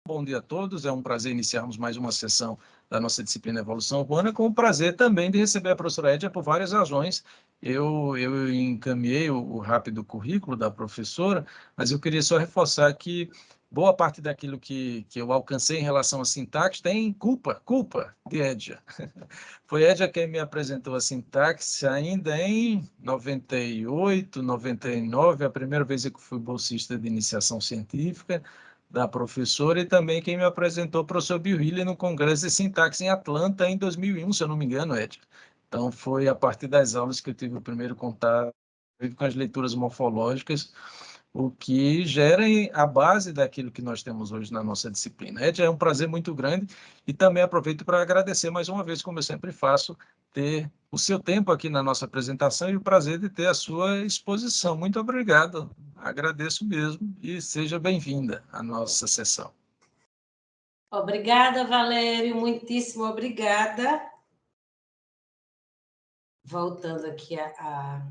Bom dia a todos, é um prazer iniciarmos mais uma sessão da nossa disciplina Evolução Urbana, com o prazer também de receber a professora Edja por várias razões. Eu encaminhei o rápido currículo da professora, mas eu queria só reforçar que boa parte daquilo que eu alcancei em relação à sintaxe tem culpa de Edja. Foi Edja quem me apresentou a sintaxe ainda em 98, 99, a primeira vez que eu fui bolsista de iniciação científica da professora, e também quem me apresentou o professor Bill Healy no Congresso de Sintaxe em Atlanta em 2001, se eu não me engano, Ed. Então, foi a partir das aulas que eu tive o primeiro contato com as leituras morfológicas, o que gera a base daquilo que nós temos hoje na nossa disciplina. Ed, é um prazer muito grande e também aproveito para agradecer mais uma vez, como eu sempre faço, ter o seu tempo aqui na nossa apresentação e o prazer de ter a sua exposição. Muito obrigado, agradeço mesmo e seja bem-vinda à nossa sessão. Obrigada, Valério, muitíssimo obrigada. Voltando aqui a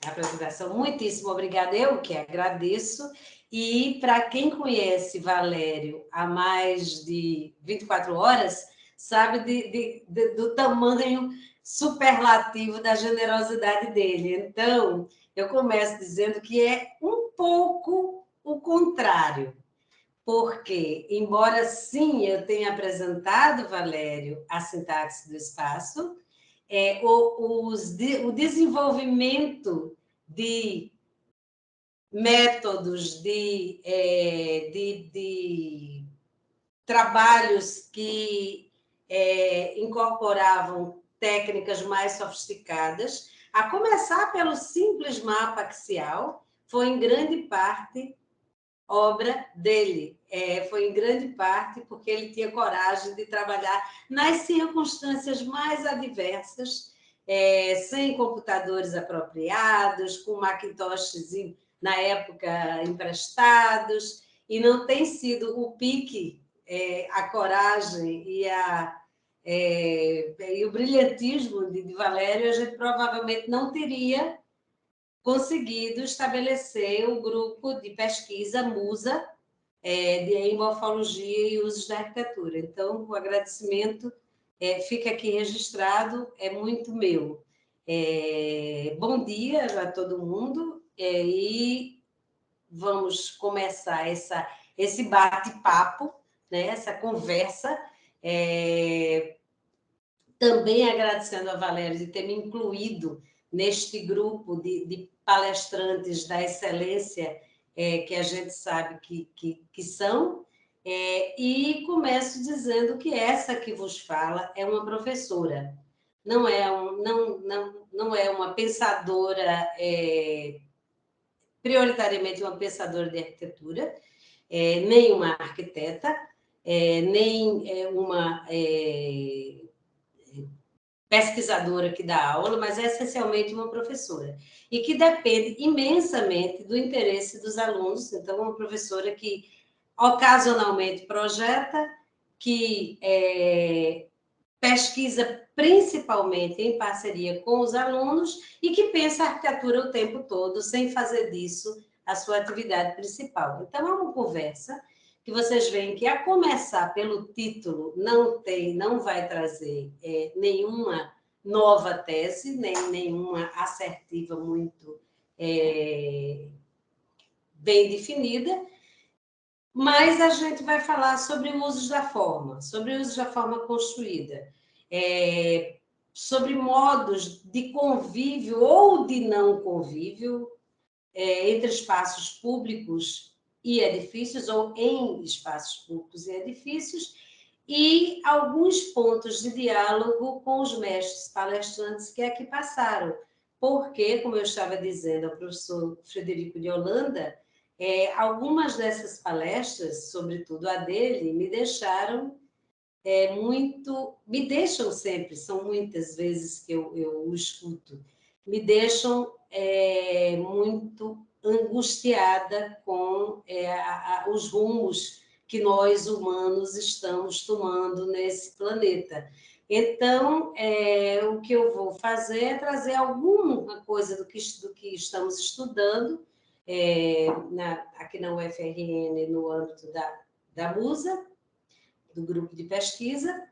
apresentação, muitíssimo obrigada, eu que agradeço. E para quem conhece Valério há mais de 24 horas, sabe do tamanho superlativo da generosidade dele. Então, eu começo dizendo que é um pouco o contrário, porque, embora sim eu tenha apresentado, Valério, a sintaxe do espaço, o desenvolvimento de métodos, de trabalhos que incorporavam técnicas mais sofisticadas, a começar pelo simples mapa axial, foi em grande parte obra dele. Foi em grande parte porque ele tinha coragem de trabalhar nas circunstâncias mais adversas, sem computadores apropriados, com Macintoshes na época emprestados, e não tem sido o pique, a coragem e o brilhantismo de Valério, a gente provavelmente não teria conseguido estabelecer o grupo de pesquisa MUSA, em morfologia e usos da arquitetura. Então, o agradecimento fica aqui registrado, é muito meu. Bom dia a todo mundo, e vamos começar esse bate-papo, né, essa conversa, também agradecendo a Valéria de ter me incluído neste grupo de palestrantes da excelência, que a gente sabe que são, e começo dizendo que essa que vos fala é uma professora, não é uma pensadora, prioritariamente uma pensadora de arquitetura, nem uma arquiteta, nem uma pesquisadora que dá aula, mas é essencialmente uma professora, e que depende imensamente do interesse dos alunos. Então, é uma professora que ocasionalmente projeta, que pesquisa principalmente em parceria com os alunos e que pensa a arquitetura o tempo todo, sem fazer disso a sua atividade principal. Então, é uma conversa que vocês veem que, a começar pelo título, não vai trazer nenhuma nova tese, nem nenhuma assertiva muito bem definida, mas a gente vai falar sobre usos da forma, sobre usos da forma construída, sobre modos de convívio ou de não convívio entre espaços públicos e edifícios, ou em espaços públicos e edifícios, e alguns pontos de diálogo com os mestres palestrantes que aqui passaram, porque, como eu estava dizendo ao professor Frederico de Holanda, algumas dessas palestras, sobretudo a dele, me deixaram me deixam sempre, são muitas vezes que eu o escuto, me deixam muito angustiada com os rumos que nós humanos estamos tomando nesse planeta. Então, o que eu vou fazer é trazer alguma coisa do que estamos estudando, aqui na UFRN, no âmbito da MUSA, do grupo de pesquisa.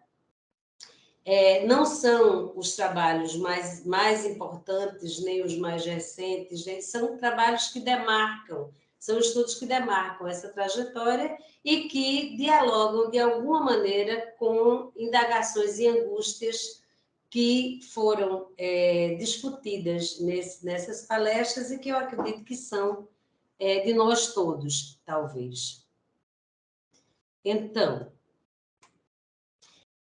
Não são os trabalhos mais importantes, nem os mais recentes, são trabalhos que demarcam, são estudos que demarcam essa trajetória e que dialogam, de alguma maneira, com indagações e angústias que foram discutidas nessas palestras e que eu acredito que são de nós todos, talvez. Então,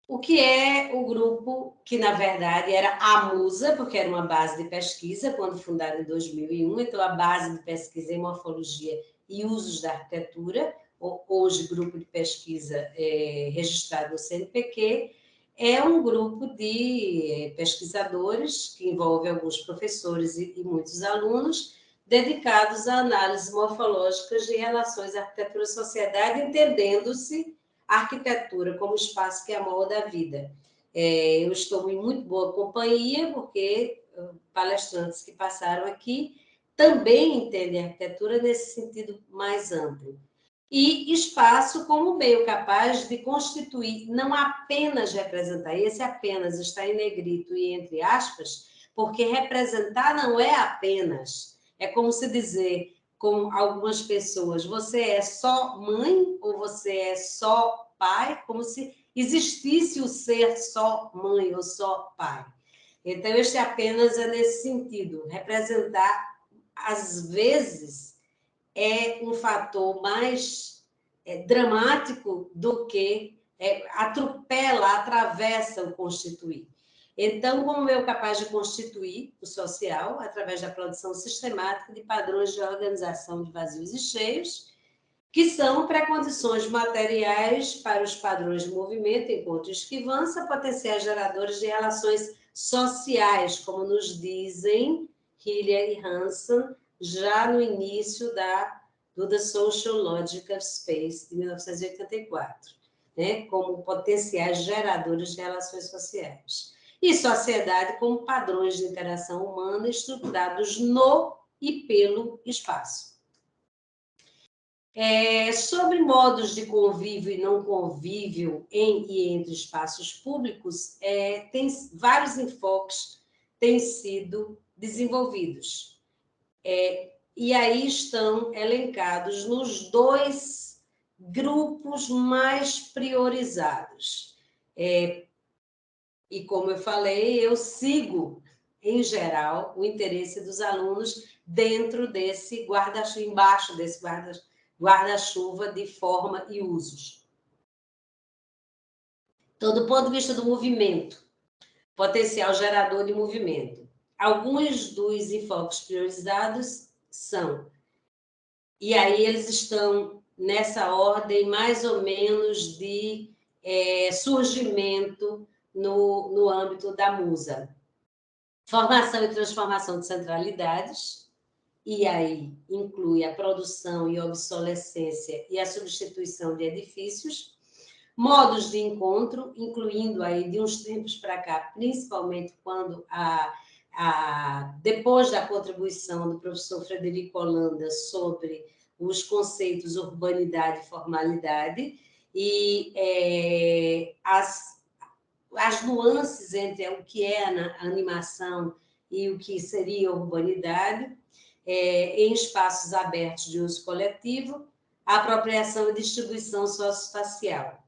o que é o grupo que, na verdade, era a MUSA, porque era uma base de pesquisa, quando fundada em 2001, então a base de pesquisa em morfologia e usos da arquitetura, hoje grupo de pesquisa registrado no CNPq, é um grupo de pesquisadores, que envolve alguns professores e muitos alunos, dedicados a análises morfológicas de relações arquitetura-sociedade, entendendo-se a arquitetura como espaço que amolda a vida. Eu estou em muito boa companhia, porque palestrantes que passaram aqui também entendem a arquitetura nesse sentido mais amplo. E espaço como meio capaz de constituir, não apenas representar, esse apenas está em negrito e entre aspas, porque representar não é apenas, é como se dizer, com algumas pessoas, você é só mãe ou você é só pai, como se existisse o ser só mãe ou só pai. Então, este apenas é nesse sentido, representar, às vezes, é um fator mais dramático do que atropela, atravessa o constituir. Então, como eu capaz de constituir o social através da produção sistemática de padrões de organização de vazios e cheios, que são pré-condições materiais para os padrões de movimento, encontro e esquivança, potenciais geradores de relações sociais, como nos dizem Hillier e Hansen, já no início do The Social Logic of Space, de 1984, né? Como potenciais geradores de relações sociais. E sociedade como padrões de interação humana estruturados no e pelo espaço. Sobre modos de convívio e não convívio em e entre espaços públicos, tem vários enfoques têm sido desenvolvidos. E aí estão elencados nos dois grupos mais priorizados. E como eu falei, eu sigo, em geral, o interesse dos alunos dentro desse guarda-chuva, embaixo desse guarda-chuva de forma e usos. Então, do ponto de vista do movimento, potencial gerador de movimento, alguns dos enfoques priorizados são, e aí eles estão nessa ordem mais ou menos de surgimento no âmbito da MUSA. Formação e transformação de centralidades, e aí inclui a produção e obsolescência e a substituição de edifícios. Modos de encontro, incluindo aí de uns tempos para cá, principalmente quando depois da contribuição do professor Frederico Holanda sobre os conceitos urbanidade e formalidade, e as nuances entre o que é a animação e o que seria a urbanidade, em espaços abertos de uso coletivo, a apropriação e distribuição socioespacial.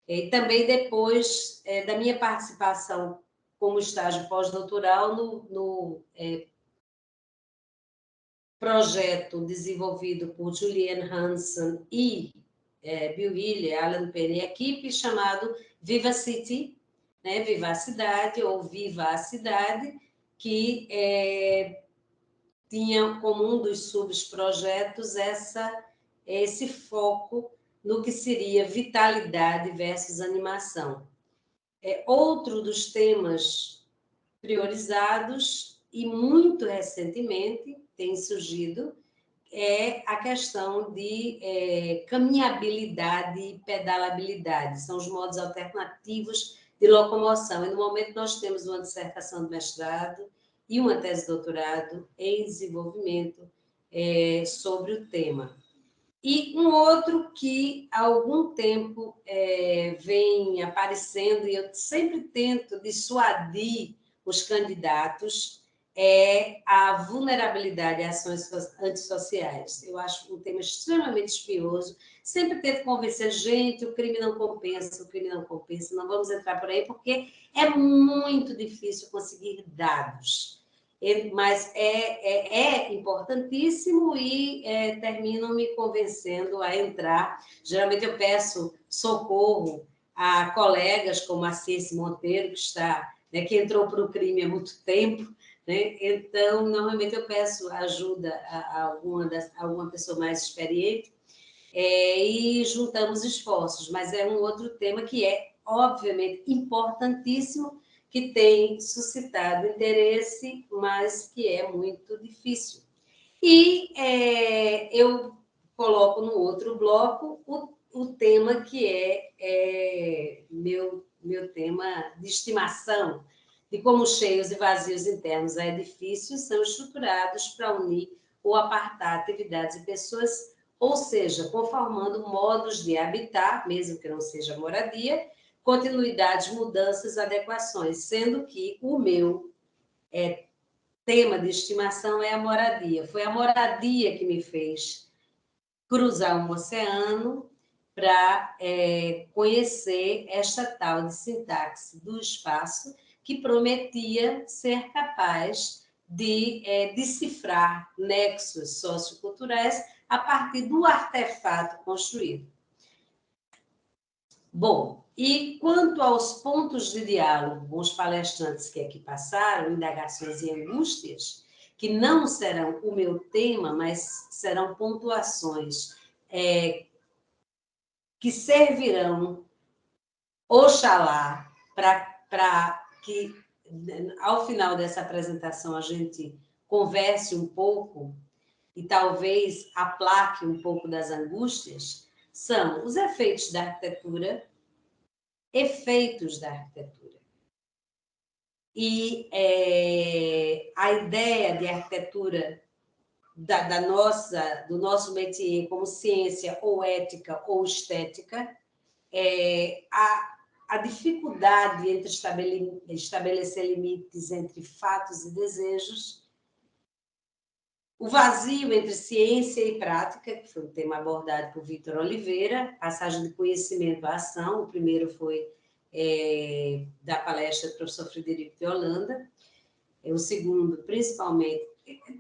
E também depois da minha participação como estágio pós-doutoral no projeto desenvolvido por Julian Hansen e Bill Hillier, Alan Penn e equipe, chamado Viva City, né, Vivacidade ou Viva a Cidade, que tinha como um dos subprojetos esse foco no que seria vitalidade versus animação. Outro dos temas priorizados, e muito recentemente tem surgido, é a questão de caminhabilidade e pedalabilidade. São os modos alternativos de locomoção. E no momento nós temos uma dissertação de mestrado e uma tese de doutorado em desenvolvimento sobre o tema. E um outro que há algum tempo vem aparecendo, e eu sempre tento dissuadir os candidatos, é a vulnerabilidade a ações antissociais. Eu acho um tema extremamente espinhoso. Sempre tento convencer gente, o crime não compensa, o crime não compensa. Não vamos entrar por aí, porque é muito difícil conseguir dados. Mas é importantíssimo e terminam me convencendo a entrar. Geralmente eu peço socorro a colegas como a Cici Monteiro, que entrou para o crime há muito tempo, né? Então, normalmente eu peço ajuda a alguma pessoa mais experiente e juntamos esforços, mas é um outro tema que é, obviamente, importantíssimo, que tem suscitado interesse, mas que é muito difícil. E eu coloco no outro bloco o tema que é meu tema de estimação, de como cheios e vazios internos a edifícios são estruturados para unir ou apartar atividades e pessoas, ou seja, conformando modos de habitar, mesmo que não seja moradia, continuidades, mudanças, adequações, sendo que o meu tema de estimação é a moradia. Foi a moradia que me fez cruzar um oceano para conhecer esta tal de sintaxe do espaço, que prometia ser capaz de decifrar nexos socioculturais a partir do artefato construído. Bom, e quanto aos pontos de diálogo com os palestrantes que aqui passaram, indagações e angústias, que não serão o meu tema, mas serão pontuações que servirão, oxalá, para que, ao final dessa apresentação, a gente converse um pouco e talvez aplaque um pouco das angústias, são os efeitos da arquitetura, E a ideia de arquitetura do nosso métier como ciência ou ética ou estética, a dificuldade entre estabelecer limites entre fatos e desejos, o vazio entre ciência e prática, que foi um tema abordado por Vitor Oliveira, passagem de conhecimento à ação, o primeiro foi da palestra do professor Frederico de Holanda, o segundo, principalmente,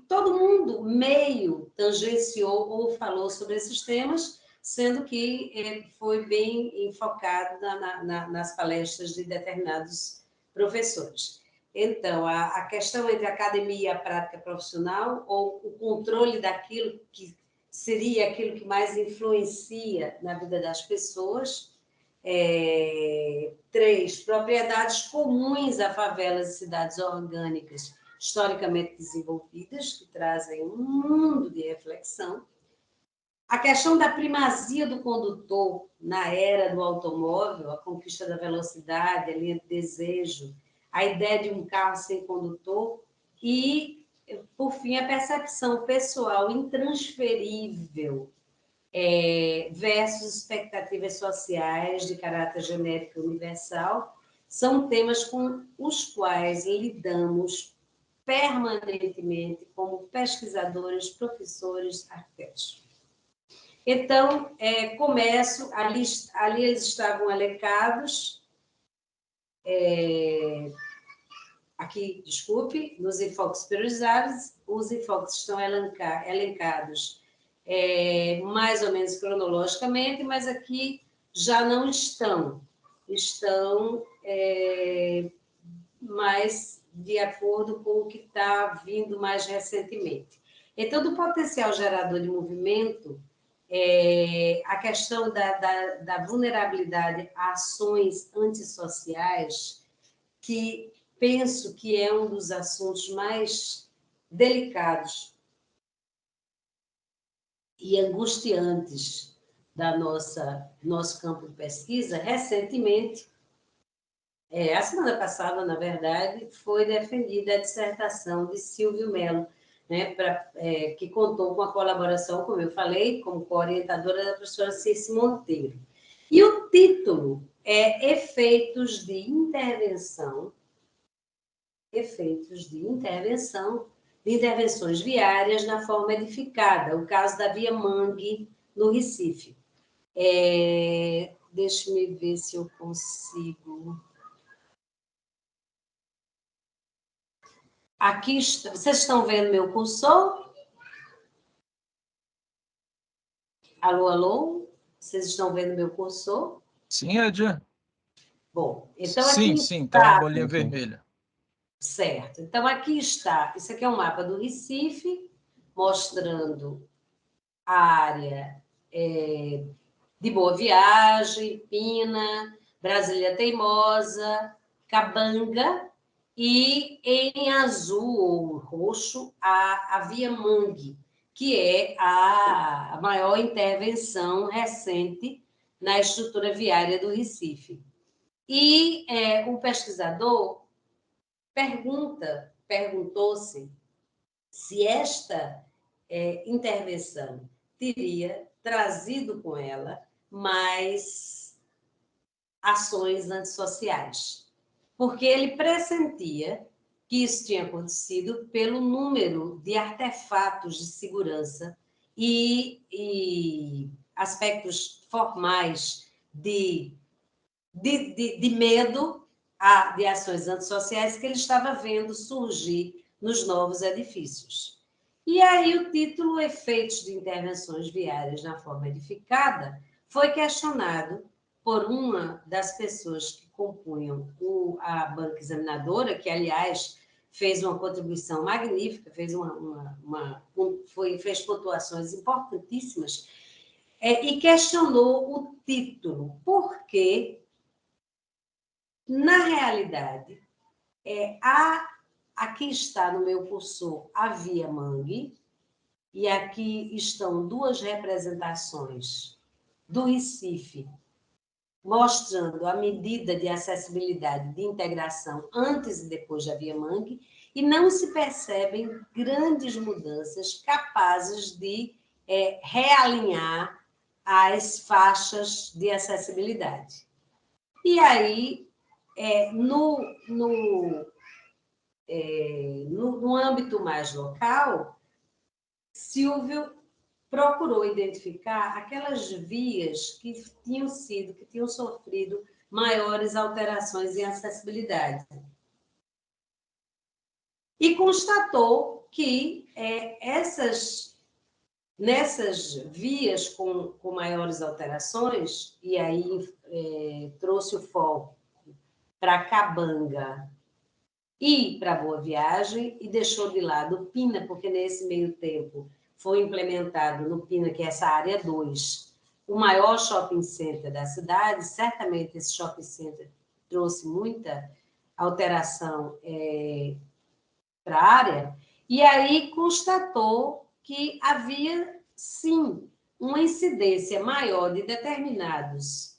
todo mundo meio tangenciou ou falou sobre esses temas, sendo que foi bem enfocado nas palestras de determinados professores. Então, a questão entre a academia e a prática profissional, ou o controle daquilo que seria aquilo que mais influencia na vida das pessoas. 3, propriedades comuns a favelas e cidades orgânicas historicamente desenvolvidas, que trazem um mundo de reflexão. A questão da primazia do condutor na era do automóvel, a conquista da velocidade, a linha de desejo, a ideia de um carro sem condutor e, por fim, a percepção pessoal intransferível versus expectativas sociais de caráter genérico e universal, são temas com os quais lidamos permanentemente como pesquisadores, professores, arquitetos. Então, começo, ali eles estavam elencados, aqui, desculpe, nos enfoques priorizados, os enfoques estão elencados mais ou menos cronologicamente, mas aqui já não estão mais de acordo com o que está vindo mais recentemente. Então, do potencial gerador de movimento, a questão da vulnerabilidade a ações antissociais, que penso que é um dos assuntos mais delicados e angustiantes da nosso campo de pesquisa. Recentemente, a semana passada, na verdade, foi defendida a dissertação de Silvio Melo, né, que contou com a colaboração, como eu falei, como co-orientadora da professora Circe Monteiro. E o título é Efeitos de Intervenções viárias na forma edificada, o caso da Via Mangue, no Recife. Deixe-me ver se eu consigo... Aqui, vocês estão vendo meu cursor? Alô, alô? Vocês estão vendo meu cursor? Sim, Edja. Bom, então sim, aqui sim, está... tá uma bolinha vermelha. Certo. Então, aqui está. Isso aqui é um mapa do Recife, mostrando a área de Boa Viagem, Pina, Brasília Teimosa, Cabanga, e em azul ou roxo, a Via Mangue, que é a maior intervenção recente na estrutura viária do Recife. E o pesquisador perguntou-se se esta intervenção teria trazido com ela mais ações antissociais, porque ele pressentia que isso tinha acontecido pelo número de artefatos de segurança e aspectos formais de medo de ações antissociais que ele estava vendo surgir nos novos edifícios. E aí o título Efeitos de Intervenções Viárias na Forma Edificada foi questionado por uma das pessoas que compunham a banca examinadora, que, aliás, fez uma contribuição magnífica, fez pontuações importantíssimas, e questionou o título, porque, na realidade, aqui está no meu cursor a Via Mangue, e aqui estão duas representações do Recife, mostrando a medida de acessibilidade de integração antes e depois da Via Mangue, e não se percebem grandes mudanças capazes de realinhar as faixas de acessibilidade. E aí, no âmbito mais local, Silvio procurou identificar aquelas vias que tinham sofrido maiores alterações em acessibilidade. E constatou que nessas vias com maiores alterações, e aí trouxe o foco para Cabanga e para Boa Viagem, e deixou de lado o Pina, porque nesse meio tempo foi implementado no Pina, que é essa área 2, o maior shopping center da cidade. Certamente esse shopping center trouxe muita alteração para a área, e aí constatou que havia, sim, uma incidência maior de determinadas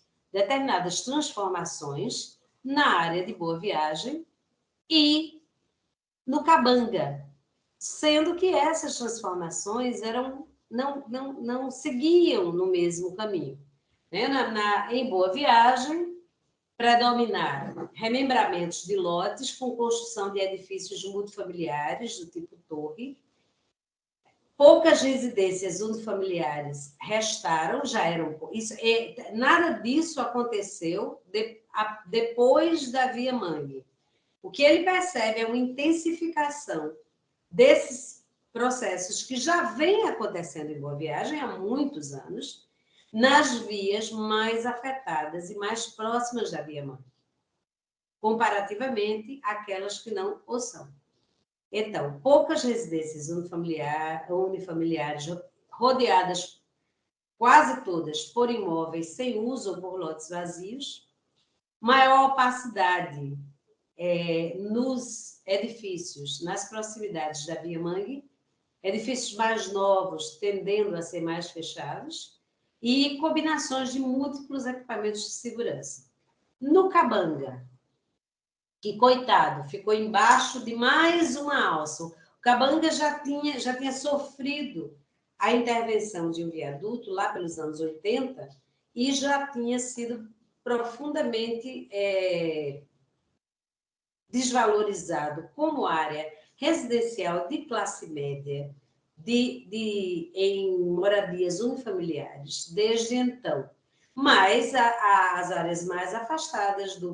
transformações na área de Boa Viagem e no Cabanga, sendo que essas transformações não seguiam no mesmo caminho. Em Boa Viagem, predominaram remembramentos de lotes com construção de edifícios multifamiliares do tipo torre. Poucas residências unifamiliares restaram, já eram... nada disso aconteceu depois da Via Mangue. O que ele percebe é uma intensificação desses processos que já vem acontecendo em Boa Viagem há muitos anos, nas vias mais afetadas e mais próximas da Via Mangue, comparativamente àquelas que não o são. Então, poucas residências unifamiliares rodeadas quase todas por imóveis sem uso ou por lotes vazios, maior opacidade nos edifícios, nas proximidades da Via Mangue, edifícios mais novos tendendo a ser mais fechados, e combinações de múltiplos equipamentos de segurança. No Cabanga, que, coitado, ficou embaixo de mais uma alça, O Cabanga já tinha sofrido a intervenção de um viaduto lá pelos anos 80 e já tinha sido profundamente desvalorizado como área residencial de classe média em moradias unifamiliares desde então. Mas as áreas mais afastadas do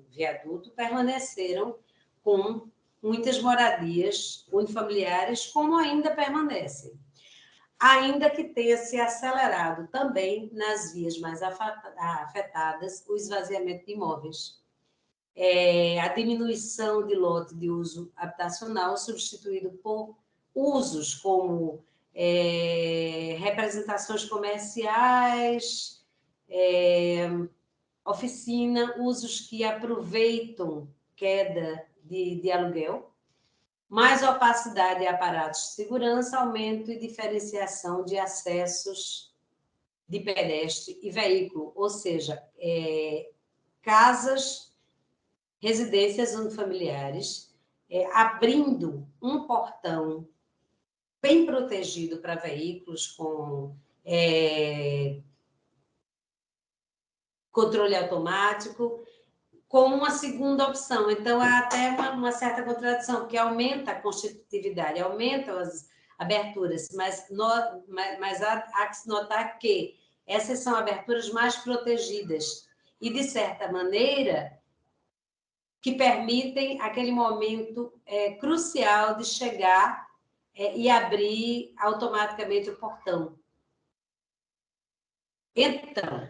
viaduto permaneceram com muitas moradias unifamiliares, como ainda permanecem. Ainda que tenha se acelerado também nas vias mais afetadas o esvaziamento de imóveis. A diminuição de lote de uso habitacional, substituído por usos como representações comerciais, oficina, usos que aproveitam queda de aluguel, mais opacidade e aparatos de segurança, aumento e diferenciação de acessos de pedestre e veículo, ou seja, casas, residências unifamiliares, abrindo um portão bem protegido para veículos com controle automático, como uma segunda opção. Então, há até uma certa contradição, porque aumenta a constitutividade, aumenta as aberturas, mas há que se notar que essas são aberturas mais protegidas e, de certa maneira, que permitem aquele momento crucial de chegar e abrir automaticamente o portão. Então,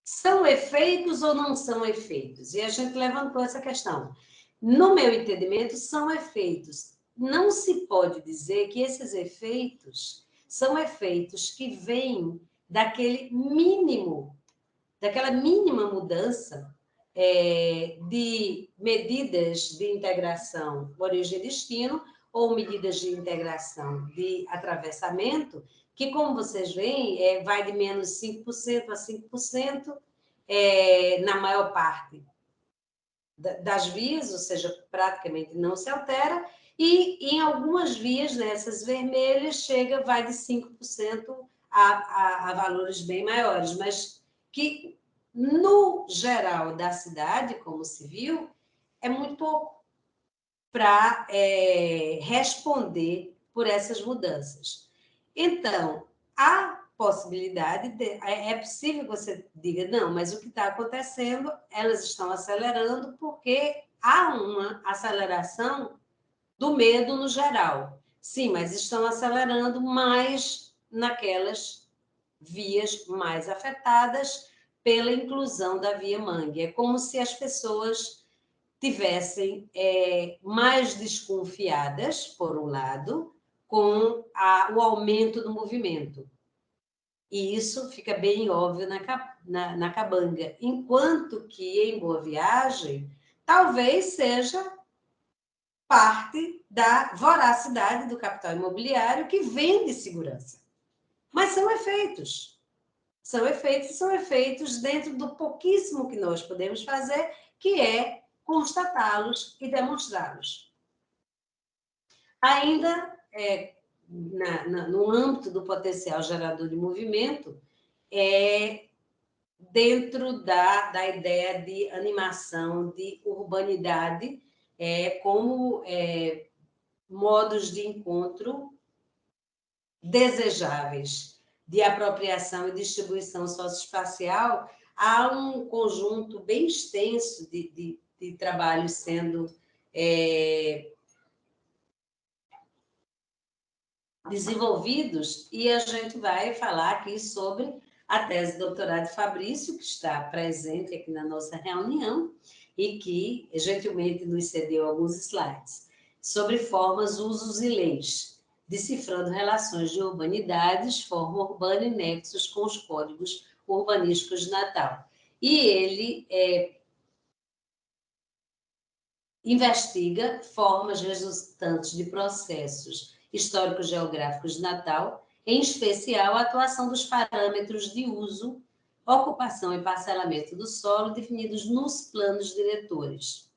são efeitos ou não são efeitos? E a gente levantou essa questão. No meu entendimento, são efeitos. Não se pode dizer que esses efeitos são efeitos que vêm daquela mínima mudança de medidas de integração origem-destino ou medidas de integração de atravessamento, que, como vocês veem, vai de menos 5% a 5% na maior parte das vias, ou seja, praticamente não se altera, e em algumas vias, nessas vermelhas, vai de 5% a valores bem maiores, mas que, no geral da cidade, como se viu, é muito pouco para responder por essas mudanças. Então, há possibilidade, é possível que você diga, não, mas o que está acontecendo, elas estão acelerando porque há uma aceleração do medo no geral. Sim, mas estão acelerando mais naquelas vias mais afetadas pela inclusão da Via Mangue. É como se as pessoas tivessem mais desconfiadas, por um lado, com o aumento do movimento. E isso fica bem óbvio na Cabanga. Enquanto que em Boa Viagem, talvez seja parte da voracidade do capital imobiliário que vende segurança. Mas são efeitos. São efeitos dentro do pouquíssimo que nós podemos fazer, que é constatá-los e demonstrá-los. Ainda no âmbito do potencial gerador de movimento, dentro da ideia de animação de urbanidade, como modos de encontro desejáveis de apropriação e distribuição socioespacial, há um conjunto bem extenso de trabalhos sendo desenvolvidos, e a gente vai falar aqui sobre a tese de doutorado de Fabrício, que está presente aqui na nossa reunião e que gentilmente nos cedeu alguns slides, sobre formas, usos e leis, decifrando relações de urbanidades, forma urbana e nexos com os códigos urbanísticos de Natal. E ele investiga formas resultantes de processos históricos geográficos de Natal, em especial a atuação dos parâmetros de uso, ocupação e parcelamento do solo definidos nos planos diretores.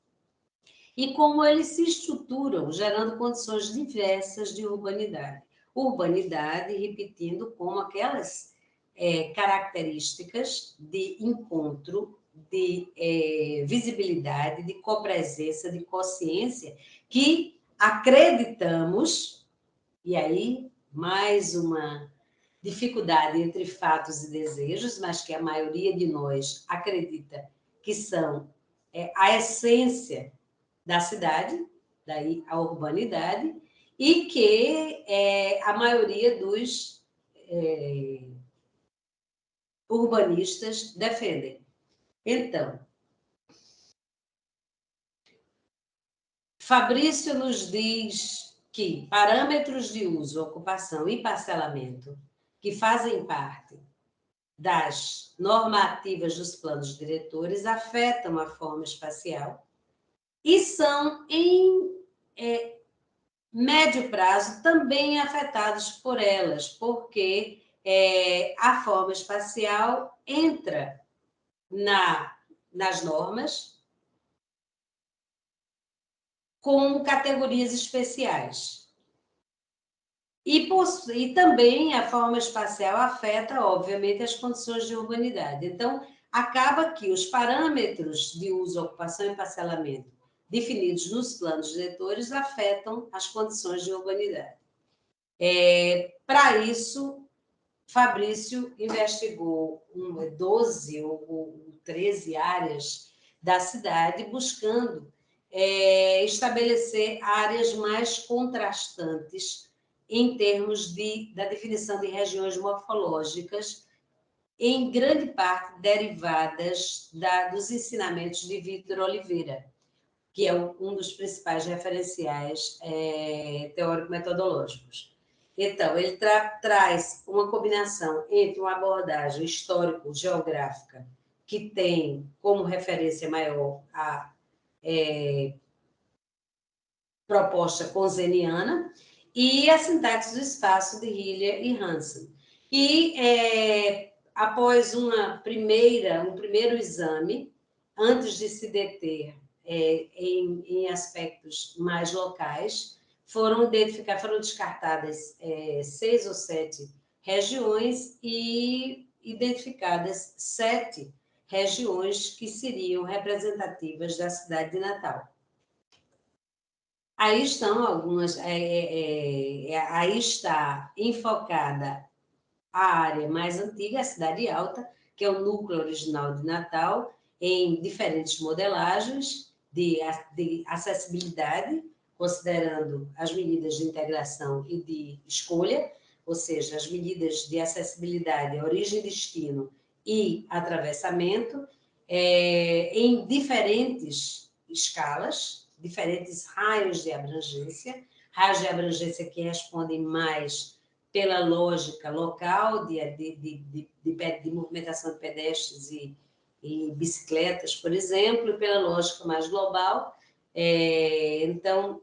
e como eles se estruturam, gerando condições diversas de urbanidade. Urbanidade, repetindo, como aquelas características de encontro, de visibilidade, de copresença, de consciência, que acreditamos, e aí mais uma dificuldade entre fatos e desejos, mas que a maioria de nós acredita que são a essência da cidade, daí a urbanidade, e que a maioria dos urbanistas defendem. Então, Fabrício nos diz que parâmetros de uso, ocupação e parcelamento, que fazem parte das normativas dos planos diretores, afetam a forma espacial e são, em médio prazo, também afetados por elas, porque a forma espacial entra nas normas como categorias especiais. E também a forma espacial afeta, obviamente, as condições de urbanidade. Então, acaba que os parâmetros de uso, ocupação e parcelamento definidos nos planos diretores afetam as condições de urbanidade. Para isso, Fabrício investigou 12 ou 13 áreas da cidade, buscando estabelecer áreas mais contrastantes em termos da definição de regiões morfológicas, em grande parte derivadas dos ensinamentos de Vítor Oliveira, que é um dos principais referenciais teórico-metodológicos. Então, ele traz uma combinação entre uma abordagem histórico-geográfica, que tem como referência maior a proposta konzeniana, e a sintaxe do espaço de Hillier e Hansen. E, após um primeiro exame, antes de se deter em aspectos mais locais, foram descartadas 6 ou 7 regiões e identificadas 7 regiões que seriam representativas da cidade de Natal. Aí estão algumas, aí está enfocada a área mais antiga, a Cidade Alta, que é o núcleo original de Natal, em diferentes modelagens de acessibilidade, considerando as medidas de integração e de escolha, ou seja, as medidas de acessibilidade, origem e destino e atravessamento, em diferentes escalas, diferentes raios de abrangência que respondem mais pela lógica local de movimentação de pedestres e bicicletas, por exemplo, e pela lógica mais global. Então,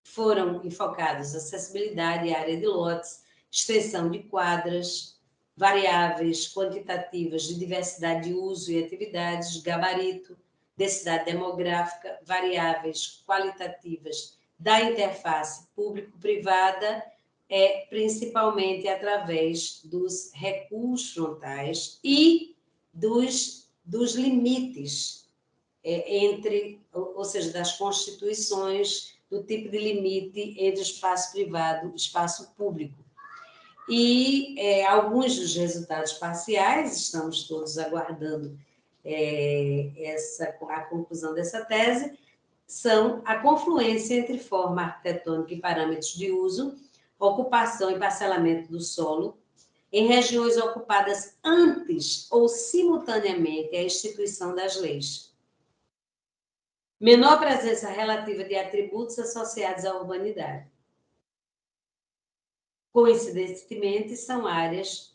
foram enfocados acessibilidade, área de lotes, extensão de quadras, variáveis quantitativas de diversidade de uso e atividades, gabarito, densidade demográfica, variáveis qualitativas da interface público-privada, principalmente através dos recuos frontais e dos limites ou seja, das constituições, do tipo de limite entre espaço privado e espaço público. E alguns dos resultados parciais, estamos todos aguardando a conclusão dessa tese, são a confluência entre forma arquitetônica e parâmetros de uso, ocupação e parcelamento do solo, em regiões ocupadas antes ou simultaneamente à instituição das leis. Menor presença relativa de atributos associados à urbanidade. Coincidentemente, são áreas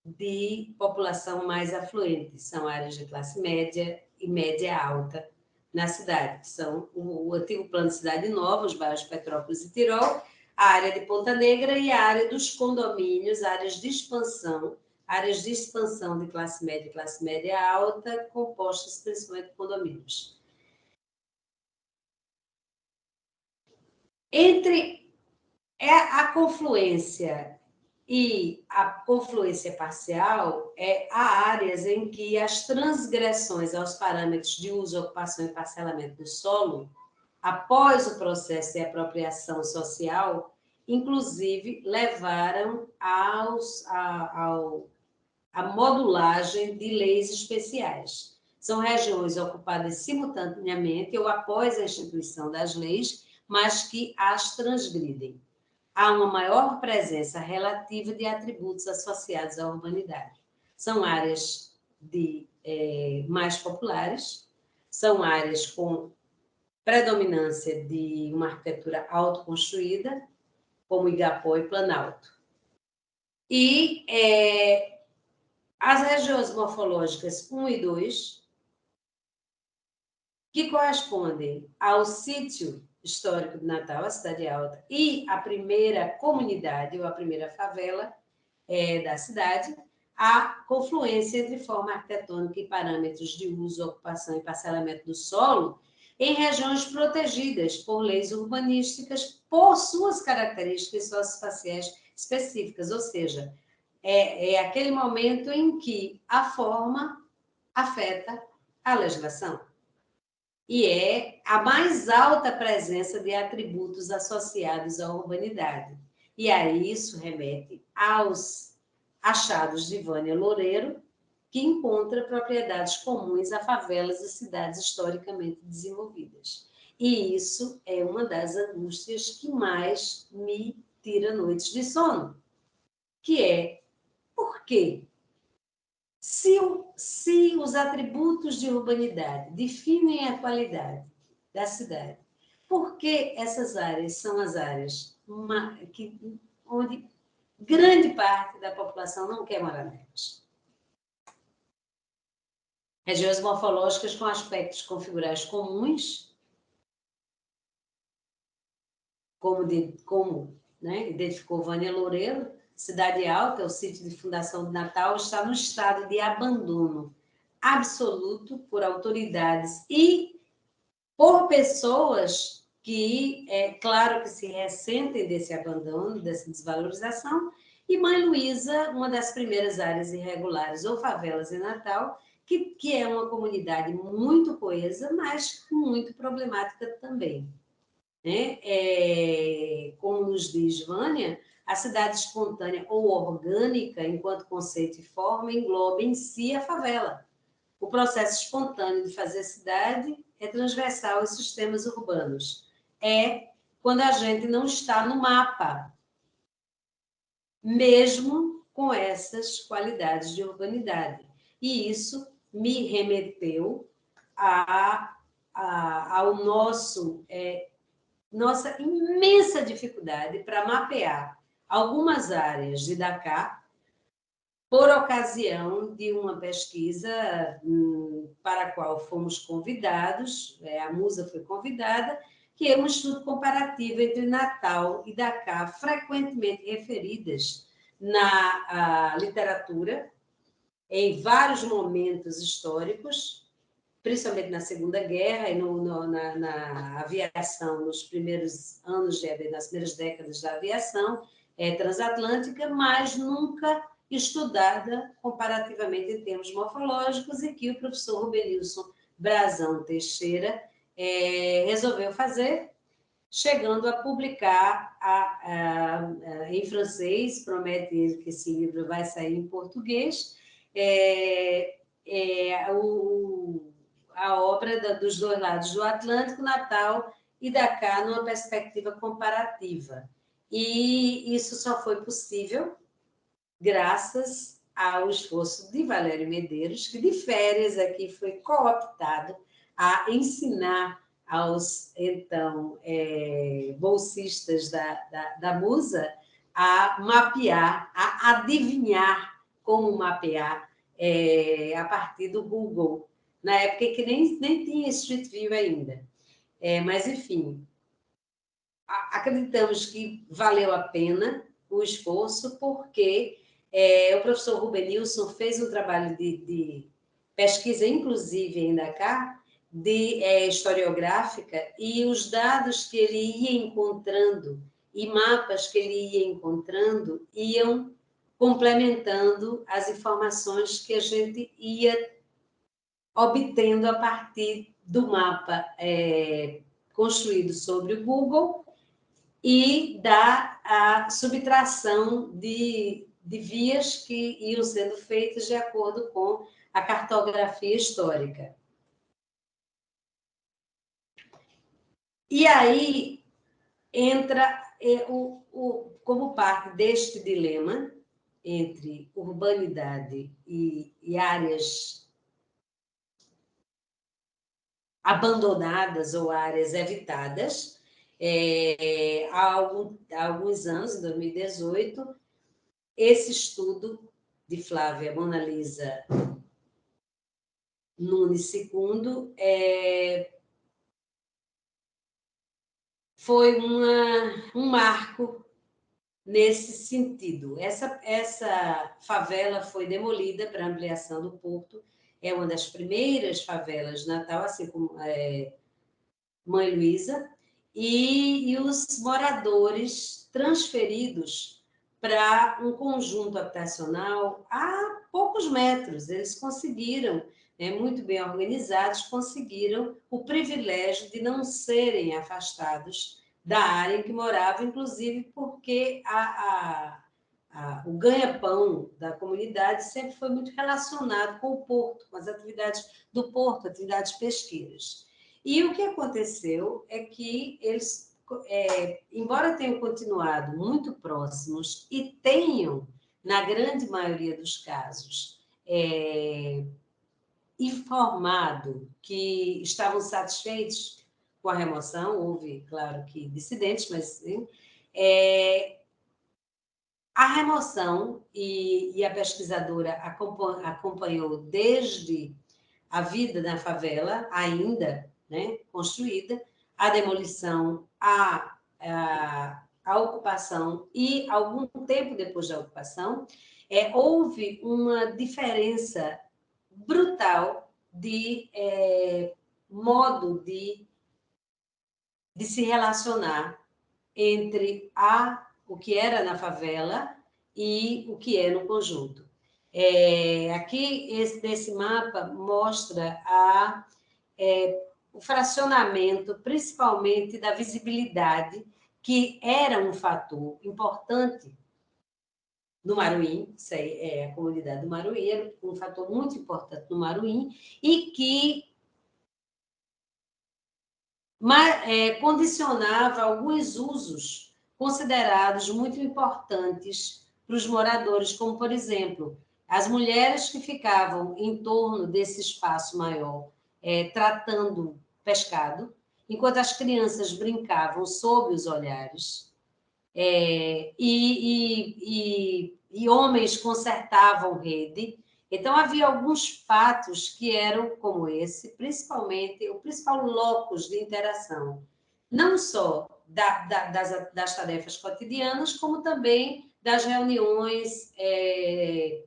de população mais afluente, são áreas de classe média e média alta na cidade, que são o antigo plano de Cidade Nova, os bairros Petrópolis e Tirol, a área de Ponta Negra e a área dos condomínios, áreas de expansão de classe média e classe média alta, compostas principalmente de condomínios. Entre a confluência e a confluência parcial, há áreas em que as transgressões aos parâmetros de uso, ocupação e parcelamento do solo, após o processo de apropriação social, inclusive levaram à modulagem de leis especiais. São regiões ocupadas simultaneamente ou após a instituição das leis, mas que as transgridem. Há uma maior presença relativa de atributos associados à urbanidade. São áreas mais populares, são áreas com predominância de uma arquitetura autoconstruída, como Igapó e Planalto. E as regiões morfológicas 1 e 2, que correspondem ao sítio histórico de Natal, a Cidade Alta, e a primeira comunidade, ou a primeira favela da cidade, a confluência entre forma arquitetônica e parâmetros de uso, ocupação e parcelamento do solo em regiões protegidas por leis urbanísticas por suas características socioespaciais específicas, ou seja, é aquele momento em que a forma afeta a legislação. E é a mais alta presença de atributos associados à urbanidade. E aí isso remete aos achados de Vânia Loureiro, que encontra propriedades comuns a favelas e cidades historicamente desenvolvidas. E isso é uma das angústias que mais me tira noites de sono, que é por quê? Se os atributos de urbanidade definem a qualidade da cidade, por que essas áreas são as áreas onde grande parte da população não quer morar nelas? Regiões morfológicas com aspectos configurais comuns, como identificou Vânia Loureiro, Cidade Alta, o sítio de fundação de Natal, está no estado de abandono absoluto por autoridades e por pessoas que, claro que se ressentem desse abandono, dessa desvalorização, e Mãe Luísa, uma das primeiras áreas irregulares ou favelas em Natal, que é uma comunidade muito coesa, mas muito problemática também. Como nos diz Vânia, a cidade espontânea ou orgânica, enquanto conceito e forma, engloba em si a favela. O processo espontâneo de fazer cidade é transversal aos sistemas urbanos. É quando a gente não está no mapa, mesmo com essas qualidades de urbanidade. E isso me remeteu ao nossa imensa dificuldade para mapear algumas áreas de Dakar, por ocasião de uma pesquisa para a qual fomos convidados, a Musa foi convidada, que é um estudo comparativo entre Natal e Dakar, frequentemente referidas na literatura, em vários momentos históricos, principalmente na Segunda Guerra e na aviação, nos primeiros anos, nas primeiras décadas da aviação transatlântica, mas nunca estudada comparativamente em termos morfológicos, e que o professor Rubenilson Brazão Teixeira resolveu fazer, chegando a publicar em francês, promete ele que esse livro vai sair em português, a obra dos dois lados do Atlântico, Natal e Dakar, numa perspectiva comparativa. E isso só foi possível graças ao esforço de Valério Medeiros, que de férias aqui foi cooptado a ensinar aos, então, bolsistas da Musa a mapear, a adivinhar como mapear a partir do Google, na época que nem tinha Street View ainda. Mas, enfim, acreditamos que valeu a pena o esforço, porque o professor Rubenilson fez um trabalho de pesquisa, inclusive em Dakar, historiográfica, e os dados que ele ia encontrando e mapas que ele ia encontrando iam complementando as informações que a gente ia obtendo a partir do mapa construído sobre o Google e a subtração de vias que iam sendo feitas de acordo com a cartografia histórica. E aí entra como parte deste dilema entre urbanidade e áreas abandonadas ou áreas evitadas. Há alguns anos, em 2018, esse estudo de Flávia Monalisa Nunes II foi um marco nesse sentido. Essa favela foi demolida para ampliação do porto, é uma das primeiras favelas de Natal, assim como Mãe Luísa, e os moradores transferidos para um conjunto habitacional a poucos metros. Eles conseguiram, muito bem organizados, conseguiram o privilégio de não serem afastados da área em que moravam, inclusive porque o ganha-pão da comunidade sempre foi muito relacionado com o porto, com as atividades do porto, atividades pesqueiras. E o que aconteceu é que eles, embora tenham continuado muito próximos e tenham, na grande maioria dos casos, informado que estavam satisfeitos com a remoção, houve, claro que dissidentes, mas a remoção, e a pesquisadora acompanhou desde a vida na favela, ainda construída, a demolição, a ocupação e, algum tempo depois da ocupação, houve uma diferença brutal de modo de se relacionar entre o que era na favela e o que é no conjunto. Aqui, nesse mapa, mostra o fracionamento, principalmente da visibilidade, que era um fator importante no Maruim, isso aí é a comunidade do Maruim, era um fator muito importante no Maruim, e que condicionava alguns usos considerados muito importantes para os moradores, como, por exemplo, as mulheres que ficavam em torno desse espaço maior, tratando pescado, enquanto as crianças brincavam sob os olhares, e homens consertavam rede. Então, havia alguns fatos que eram como esse, principalmente o principal locus de interação, não só das tarefas cotidianas, como também das reuniões e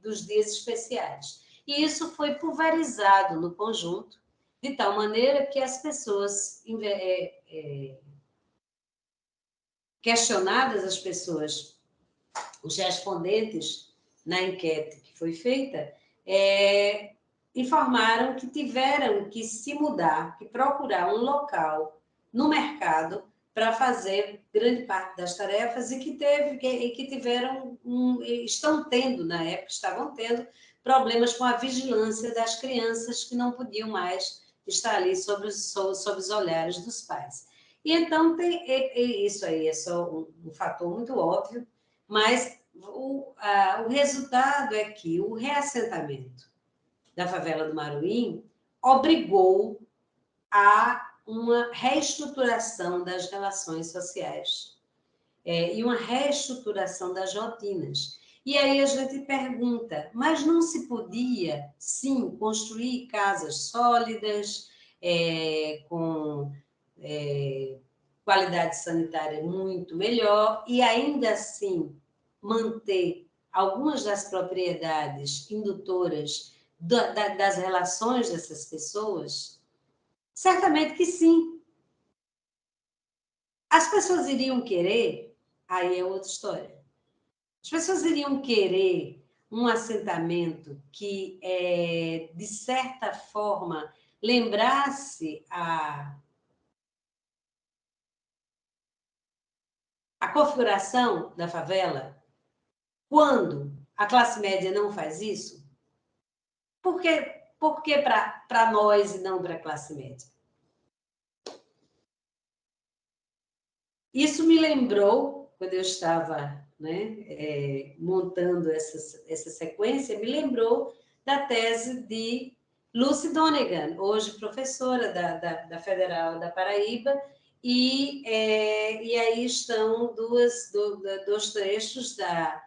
dos dias especiais. E isso foi pulverizado no conjunto, de tal maneira que as pessoas questionadas, as pessoas, os respondentes na enquete que foi feita, informaram que tiveram que se mudar, que procurar um local no mercado para fazer grande parte das tarefas e que estão tendo, na época, estavam tendo problemas com a vigilância das crianças que não podiam mais estar ali sob os olhares dos pais. E então, isso aí é só um fator muito óbvio, mas o resultado é que o reassentamento da favela do Maruim obrigou a uma reestruturação das relações sociais e uma reestruturação das rotinas. E aí a gente pergunta, mas não se podia, sim, construir casas sólidas, com qualidade sanitária muito melhor, e ainda assim manter algumas das propriedades indutoras das relações dessas pessoas? Certamente que sim. As pessoas iriam querer, aí é outra história. As pessoas iriam querer um assentamento que, de certa forma, lembrasse a configuração da favela, quando a classe média não faz isso? Por que para nós e não para a classe média? Isso me lembrou, quando eu estava, né, montando essa sequência, me lembrou da tese de Lucy Donegan, hoje professora da Federal da Paraíba, e aí estão dois trechos da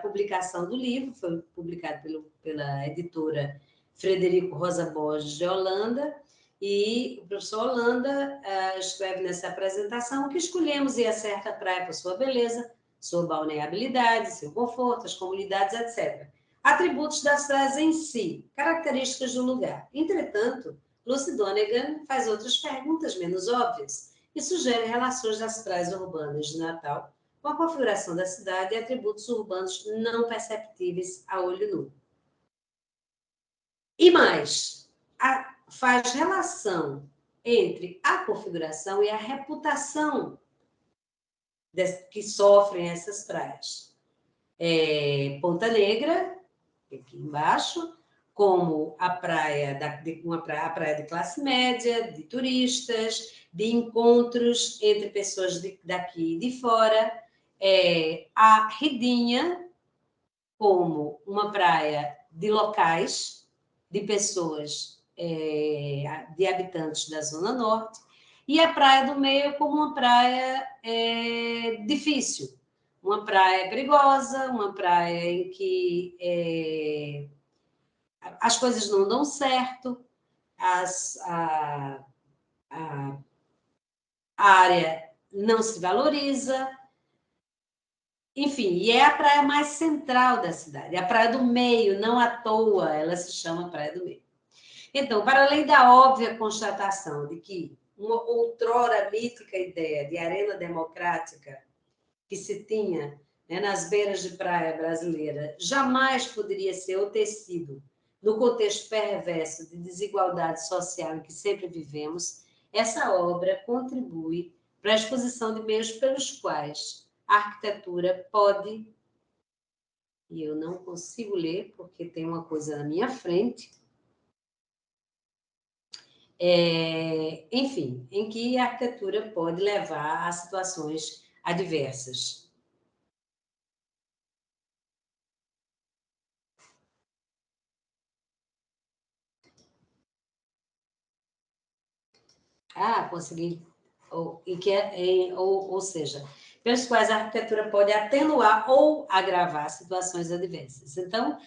publicação do livro, foi publicado pela editora Frederico Rosa Borges de Holanda, e o professor Holanda escreve nessa apresentação que escolhemos ir a certa praia por sua beleza, sua balneabilidade, seu conforto, as comunidades, etc. Atributos das praias em si, características do lugar. Entretanto, Lucy Donegan faz outras perguntas menos óbvias e sugere relações das praias urbanas de Natal com a configuração da cidade e atributos urbanos não perceptíveis a olho nu. E mais, faz relação entre a configuração e a reputação que sofrem essas praias. Ponta Negra, aqui embaixo, como a praia a praia de classe média, de turistas, de encontros entre pessoas daqui e de fora. A Ridinha, como uma praia de locais, de pessoas, de habitantes da Zona Norte, e a Praia do Meio como uma praia difícil, uma praia perigosa, uma praia em que as coisas não dão certo, a área não se valoriza, enfim, e é a praia mais central da cidade, a Praia do Meio, não à toa ela se chama Praia do Meio. Então, para além da óbvia constatação de que uma outrora mítica ideia de arena democrática que se tinha, né, nas beiras de praia brasileira jamais poderia ser ou ter sido, no contexto perverso de desigualdade social em que sempre vivemos, essa obra contribui para a exposição de meios pelos quais a arquitetura pode, e eu não consigo ler porque tem uma coisa na minha frente, enfim, em que a arquitetura pode levar a situações adversas. Consegui. Ou seja, pelos quais a arquitetura pode atenuar ou agravar situações adversas. Então,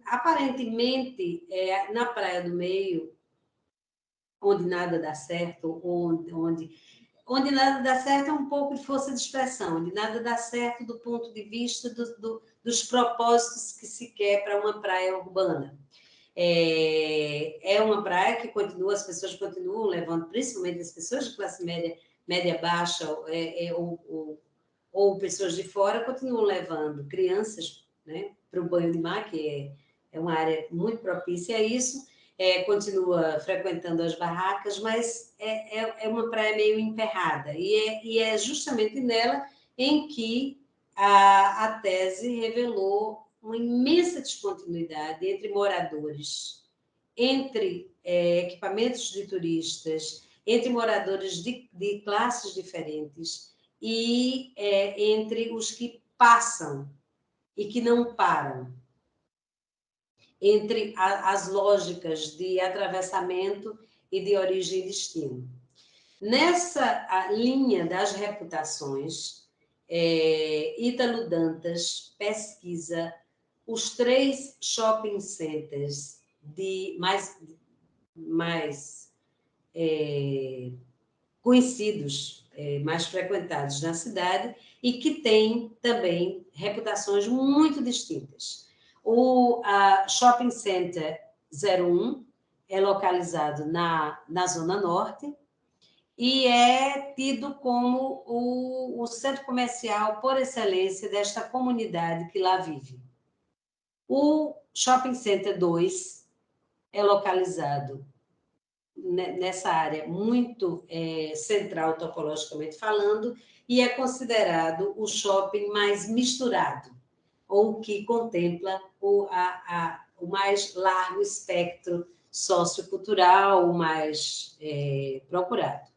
aparentemente, na Praia do Meio, onde nada dá certo, onde nada dá certo é um pouco de força de expressão, onde nada dá certo do ponto de vista dos propósitos que se quer para uma praia urbana. É uma praia que continua, as pessoas continuam levando, principalmente as pessoas de classe média baixa, ou pessoas de fora, continuam levando crianças, né, para o banho de mar, que é uma área muito propícia a isso, continua frequentando as barracas, mas é uma praia meio emperrada, e é justamente nela em que a tese revelou uma imensa descontinuidade entre moradores, entre equipamentos de turistas, entre moradores de classes diferentes e entre os que passam e que não param, entre as lógicas de atravessamento e de origem e destino. Nessa linha das reputações, Ítalo Dantas pesquisa os 3 shopping centers mais conhecidos, mais frequentados na cidade e que têm também reputações muito distintas. O Shopping Center 01, é localizado na Zona Norte e é tido como o centro comercial por excelência desta comunidade que lá vive. O Shopping Center 2 é localizado nessa área muito central, topologicamente falando, e é considerado o shopping mais misturado, ou que contempla o mais largo espectro sociocultural, o mais procurado.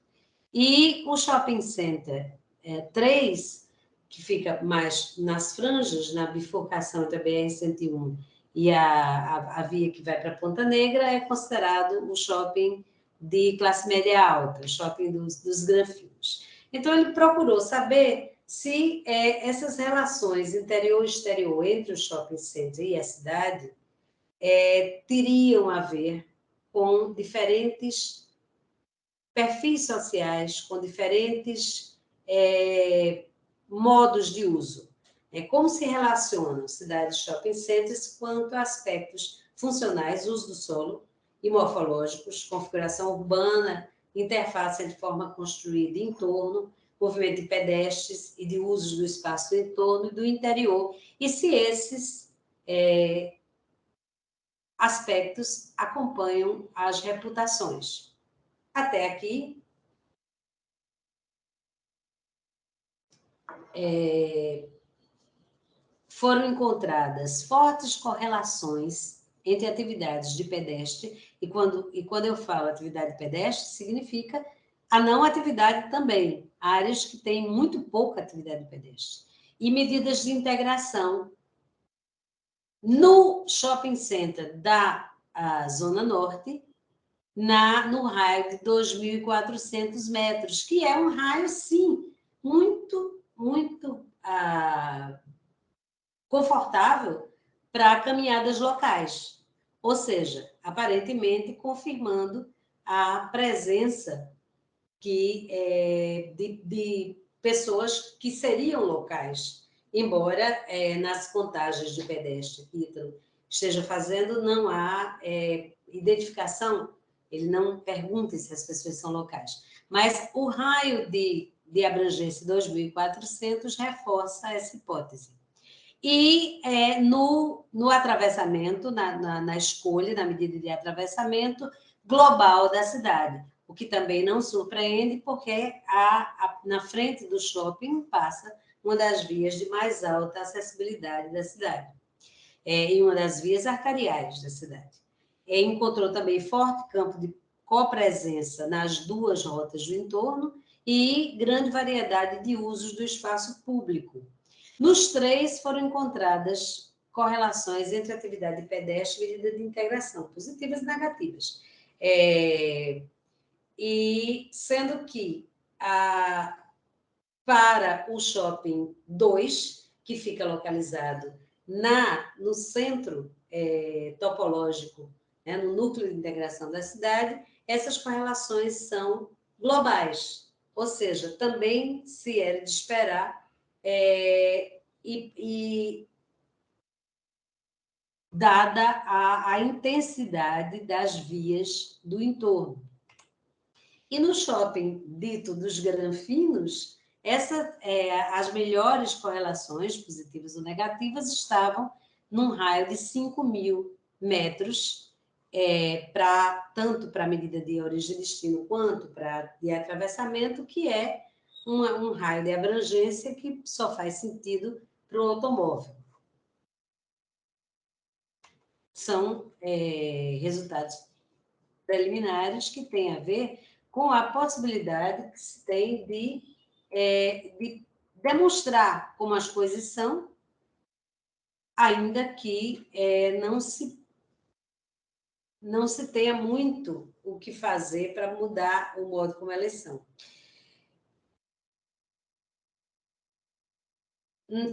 E o Shopping Center 3, que fica mais nas franjas, na bifurcação entre a BR-101 e a via que vai para Ponta Negra, é considerado o shopping de classe média alta, o shopping dos granfinos. Então, ele procurou saber se essas relações interior-exterior entre o shopping center e a cidade teriam a ver com diferentes perfis sociais, com diferentes modos de uso. Como se relacionam cidades shopping centers quanto a aspectos funcionais, uso do solo e morfológicos, configuração urbana, interface entre forma construída e entorno, movimento de pedestres e de usos do espaço do entorno e do interior, e se esses aspectos acompanham as reputações. Até aqui, foram encontradas fortes correlações entre atividades de pedestre, e quando eu falo atividade pedestre, significa a não atividade também, áreas que têm muito pouca atividade pedestre, e medidas de integração no shopping center da Zona Norte, no raio de 2.400 metros, que é um raio, sim, muito, muito confortável para caminhadas locais. Ou seja, aparentemente confirmando a presença de pessoas que seriam locais, embora nas contagens de pedestre que Ítalo esteja fazendo não há identificação, ele não pergunta se as pessoas são locais. Mas o raio de abrangência 2.400 reforça essa hipótese. E no atravessamento, na escolha, na medida de atravessamento global da cidade, o que também não surpreende, porque na frente do shopping passa uma das vias de mais alta acessibilidade da cidade, e uma das vias arteriais da cidade. Encontrou também forte campo de copresença nas duas rotas do entorno e grande variedade de usos do espaço público. Nos três foram encontradas correlações entre atividade pedestre e medida de integração, positivas e negativas. E sendo que para o shopping 2, que fica localizado no centro topológico, no núcleo de integração da cidade, essas correlações são globais, ou seja, também se era de esperar e dada a intensidade das vias do entorno. E no shopping dito dos granfinos, as melhores correlações, positivas ou negativas, estavam num raio de 5.000 metros, tanto para a medida de origem e destino quanto de atravessamento, que é um raio de abrangência que só faz sentido para o automóvel. São resultados preliminares que têm a ver com a possibilidade que se tem de demonstrar como as coisas são, ainda que não se tenha muito o que fazer para mudar o modo como elas são.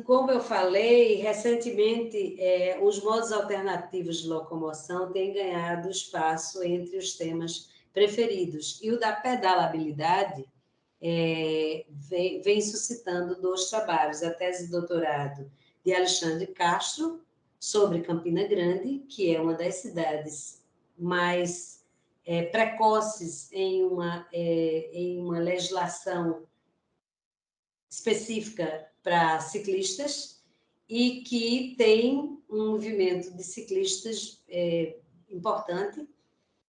Como eu falei, recentemente, os modos alternativos de locomoção têm ganhado espaço entre os temas preferidos, e o da pedalabilidade vem suscitando 2 trabalhos, a tese de doutorado de Alexandre Castro, sobre Campina Grande, que é uma das cidades mais precoces em uma legislação específica para ciclistas e que tem um movimento de ciclistas importante.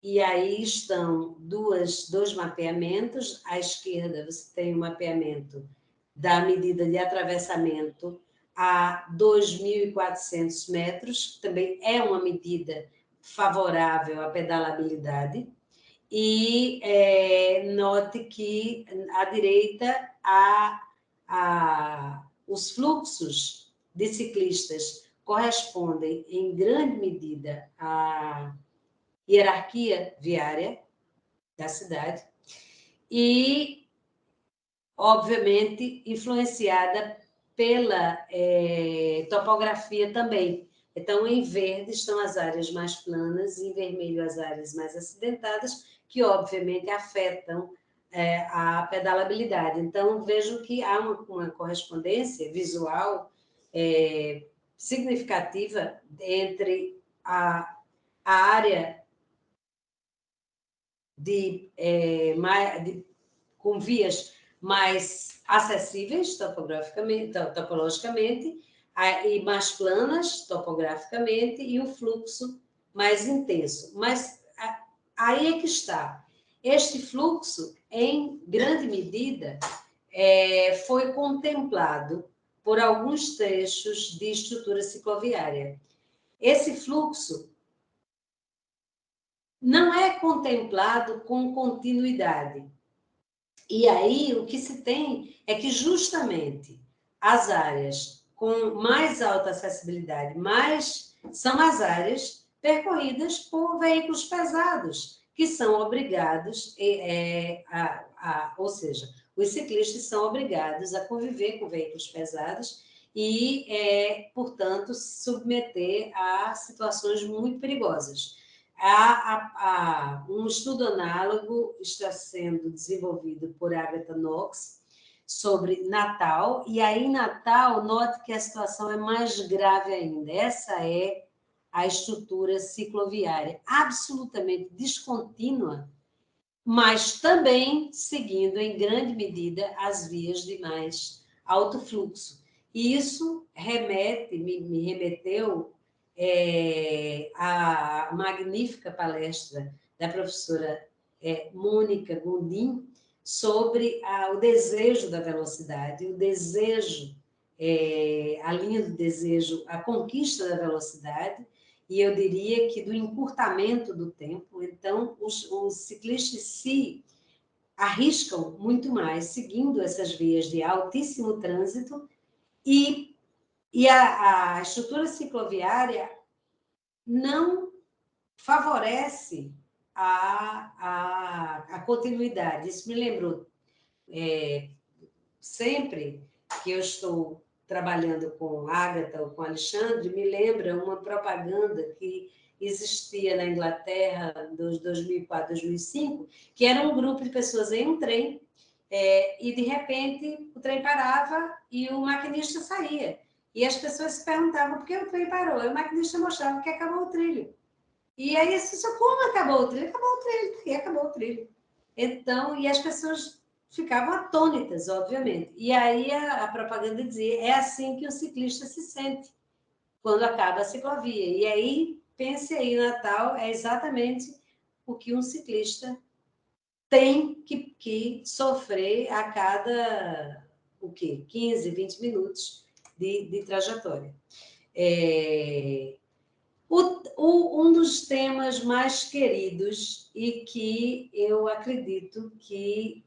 E aí estão dois mapeamentos. À esquerda, você tem o mapeamento da medida de atravessamento a 2.400 metros, que também é uma medida favorável à pedalabilidade. E note que à direita os fluxos de ciclistas correspondem, em grande medida, à hierarquia viária da cidade e, obviamente, influenciada pela topografia também. Então, em verde estão as áreas mais planas, em vermelho as áreas mais acidentadas, que, obviamente, afetam a pedalabilidade. Então, vejo que há uma correspondência visual significativa entre a área com vias mais acessíveis topologicamente, e mais planas topograficamente, e o fluxo mais intenso. Mas aí é que está. Este fluxo, em grande medida, foi contemplado por alguns trechos de estrutura cicloviária. Esse fluxo não é contemplado com continuidade. E aí o que se tem é que justamente as áreas com mais alta acessibilidade são as áreas percorridas por veículos pesados, que são obrigados, ou seja, os ciclistas são obrigados a conviver com veículos pesados e, portanto, se submeter a situações muito perigosas. Um estudo análogo está sendo desenvolvido por Agatha Knox sobre Natal, e aí em Natal, note que a situação é mais grave ainda. Essa é a estrutura cicloviária, absolutamente descontínua, mas também seguindo em grande medida as vias de mais alto fluxo. E isso me remeteu a magnífica palestra da professora Mônica Gondim sobre o desejo da velocidade, o desejo, a linha do desejo, a conquista da velocidade, e eu diria que do encurtamento do tempo. Então, os ciclistas se arriscam muito mais seguindo essas vias de altíssimo trânsito e a estrutura cicloviária não favorece a continuidade. Isso me lembrou, sempre que eu estou trabalhando com Agatha ou com Alexandre, me lembra uma propaganda que existia na Inglaterra, dos 2004, 2005, que era um grupo de pessoas em um trem, e, de repente, o trem parava e o maquinista saía. E as pessoas se perguntavam por que o trem parou. E o maquinista mostrava que acabou o trilho. E aí, como acabou o trilho? Acabou o trilho, e acabou o trilho. Então, e as pessoas ficavam atônitas, obviamente. E aí a propaganda dizia, é assim que o ciclista se sente quando acaba a ciclovia. E aí, pense aí, Natal é exatamente o que um ciclista tem que sofrer a cada, 15, 20 minutos de trajetória. Um dos temas mais queridos e que eu acredito que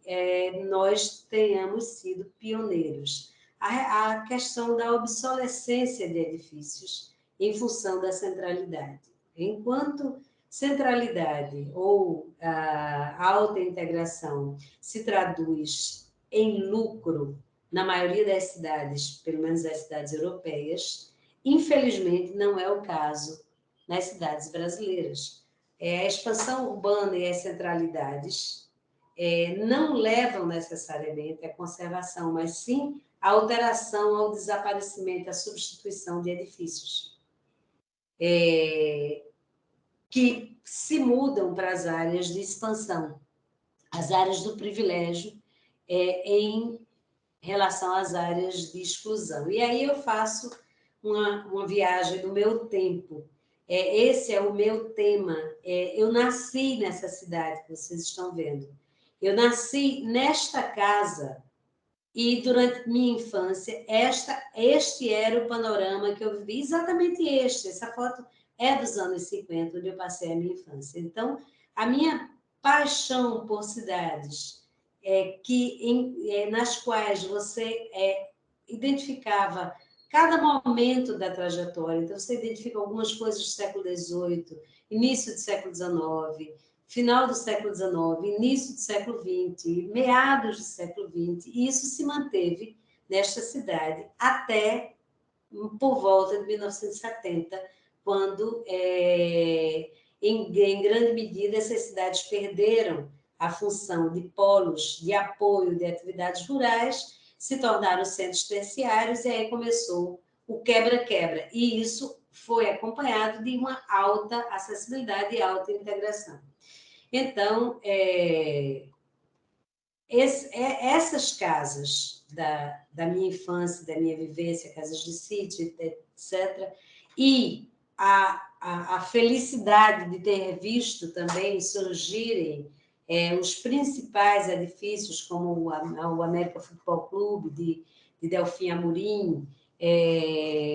nós tenhamos sido pioneiros, a questão da obsolescência de edifícios em função da centralidade. Enquanto centralidade ou alta integração se traduz em lucro na maioria das cidades, pelo menos as cidades europeias, infelizmente não é o caso nas cidades brasileiras. A expansão urbana e as centralidades não levam necessariamente à conservação, mas sim à alteração, ao desaparecimento, à substituição de edifícios. que se mudam para as áreas de expansão, as áreas do privilégio, em relação às áreas de exclusão. E aí eu faço uma viagem do meu tempo. Esse é o meu tema. Eu nasci nessa cidade que vocês estão vendo. Eu nasci nesta casa e, durante minha infância, este era o panorama que eu vivi, exatamente este. Essa foto é dos anos 50, onde eu passei a minha infância. Então, a minha paixão por cidades nas quais você identificava cada momento da trajetória. Então, você identifica algumas coisas do século XVIII, início do século XIX, final do século XIX, início do século XX, meados do século XX, e isso se manteve nesta cidade até por volta de 1970, quando, em grande medida, essas cidades perderam a função de polos de apoio de atividades rurais, se tornaram centros terciários, e aí começou o quebra-quebra. E isso foi acompanhado de uma alta acessibilidade e alta integração. Então, essas casas da minha infância, da minha vivência, casas de sítio, etc., e a felicidade de ter visto também surgirem os principais edifícios, como o América Futebol Clube, de Delfim Amorim,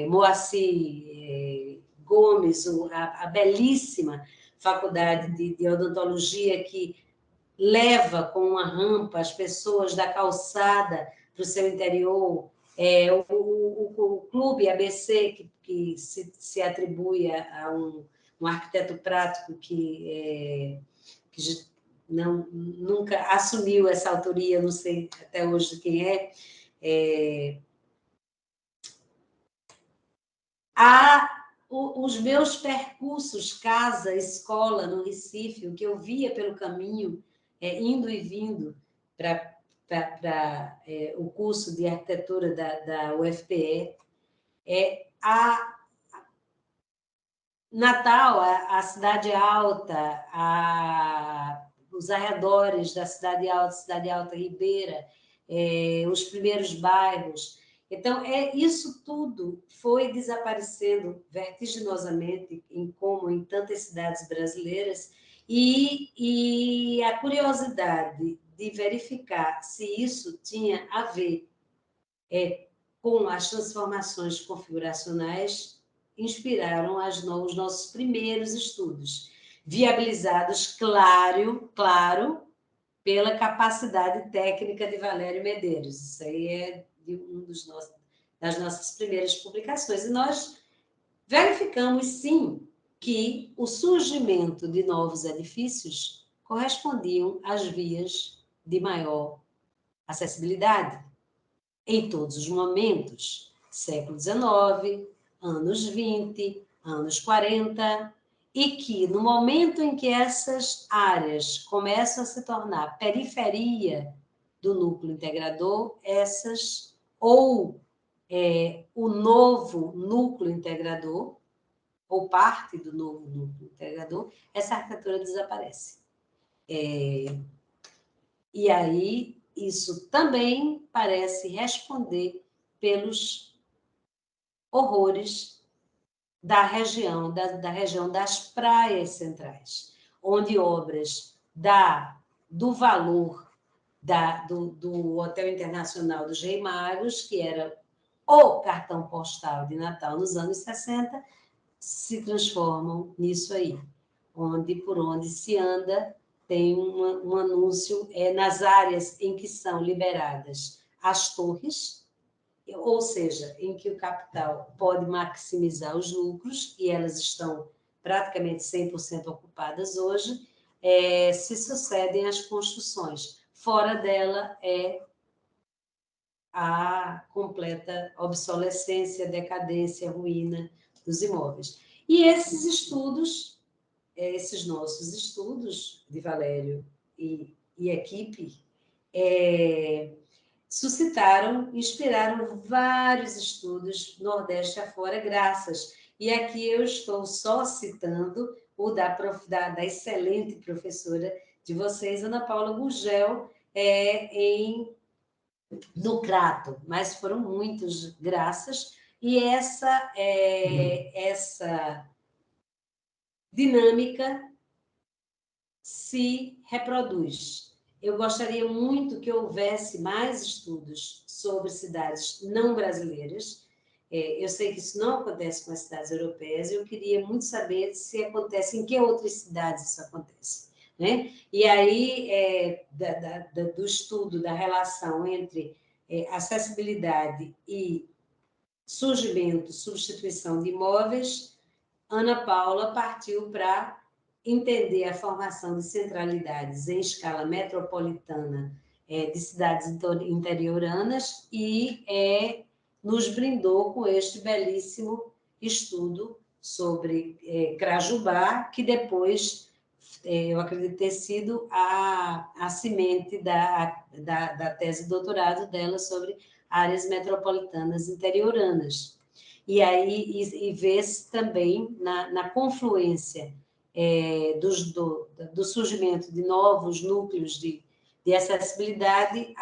Moacir Gomes, a belíssima faculdade de odontologia que leva com uma rampa as pessoas da calçada para o seu interior, o Clube ABC, que se atribui a um arquiteto prático que nunca assumiu essa autoria, não sei até hoje quem é. Os meus percursos, casa, escola, no Recife, o que eu via pelo caminho, indo e vindo para o curso de arquitetura da UFPE, Natal, a Cidade Alta, os arredores da Cidade Alta Ribeira, os primeiros bairros. Então, isso tudo foi desaparecendo vertiginosamente, como em tantas cidades brasileiras, e a curiosidade de verificar se isso tinha a ver com as transformações configuracionais inspiraram os nossos primeiros estudos, viabilizados, claro, pela capacidade técnica de Valério Medeiros. Isso aí é de das nossas primeiras publicações. E nós verificamos, sim, que o surgimento de novos edifícios correspondiam às vias de maior acessibilidade em todos os momentos, século XIX, anos 20, anos 40, e que, no momento em que essas áreas começam a se tornar periferia do núcleo integrador, o novo núcleo integrador, ou parte do novo núcleo integrador, essa arquitetura desaparece. E aí, isso também parece responder pelos horrores da região das praias centrais, onde obras do valor do Hotel Internacional dos Rei Magos, que era o cartão postal de Natal nos anos 60, se transformam nisso aí, por onde se anda, tem um anúncio nas áreas em que são liberadas as torres, ou seja, em que o capital pode maximizar os lucros, e elas estão praticamente 100% ocupadas hoje, se sucedem as construções. Fora dela a completa obsolescência, decadência, ruína dos imóveis. E esses estudos, esses nossos estudos de Valério e equipe, inspiraram vários estudos Nordeste afora, e aqui eu estou só citando ou da excelente professora de vocês, Ana Paula Gurgel, no Crato, mas foram muitos, graças, e essa dinâmica se reproduz. Eu gostaria muito que houvesse mais estudos sobre cidades não brasileiras. Eu sei que isso não acontece com as cidades europeias, eu queria muito saber se acontece, em que outras cidades isso acontece. Né? E aí, do estudo da relação entre acessibilidade e surgimento, substituição de imóveis, Ana Paula partiu para entender a formação de centralidades em escala metropolitana de cidades interioranas e nos brindou com este belíssimo estudo sobre Crajubá, que depois eu acredito ter sido a semente da tese de doutorado dela sobre áreas metropolitanas interioranas. E aí vê-se também na confluência do surgimento de novos núcleos de acessibilidade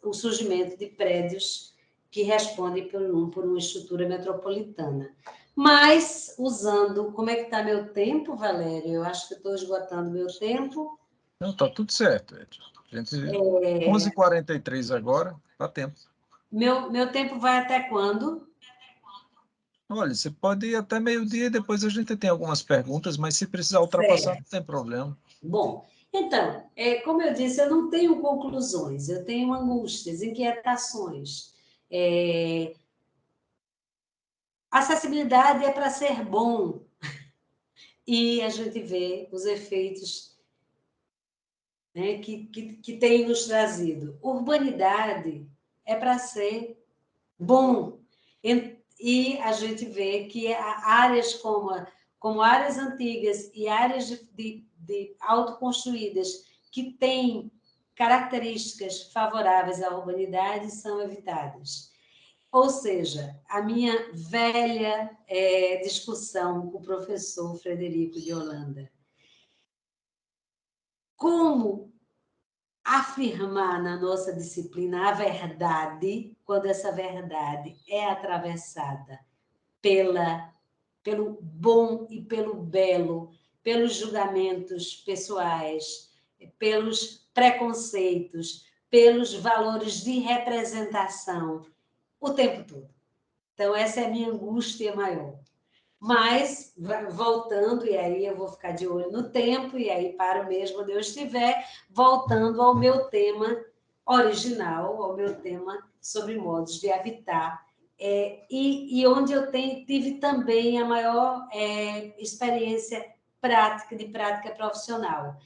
o surgimento de prédios que respondem por uma estrutura metropolitana. Mas, usando... Como é que está meu tempo, Valério? Eu acho que estou esgotando meu tempo. Não, está tudo certo, Ed. Gente, 11h43 agora, dá tempo. Meu tempo vai até quando? Olha, você pode ir até meio-dia, depois a gente tem algumas perguntas, mas se precisar ultrapassar, não tem problema. Bom, então, como eu disse, eu não tenho conclusões, eu tenho angústias, inquietações. Acessibilidade é para ser bom, e a gente vê os efeitos, né, que tem nos trazido. Urbanidade é para ser bom, e a gente vê que áreas como áreas antigas e áreas de autoconstruídas que têm características favoráveis à urbanidade são evitadas. Ou seja, a minha velha discussão com o professor Frederico de Holanda. Como afirmar na nossa disciplina a verdade, quando essa verdade é atravessada pelo bom e pelo belo, pelos julgamentos pessoais, pelos preconceitos, pelos valores de representação, o tempo todo. Então, essa é a minha angústia maior. Mas, voltando, e aí eu vou ficar de olho no tempo, e aí paro mesmo onde eu estiver, voltando ao meu tema original, ao meu tema sobre modos de habitar, e onde eu tive também a maior experiência de prática profissional,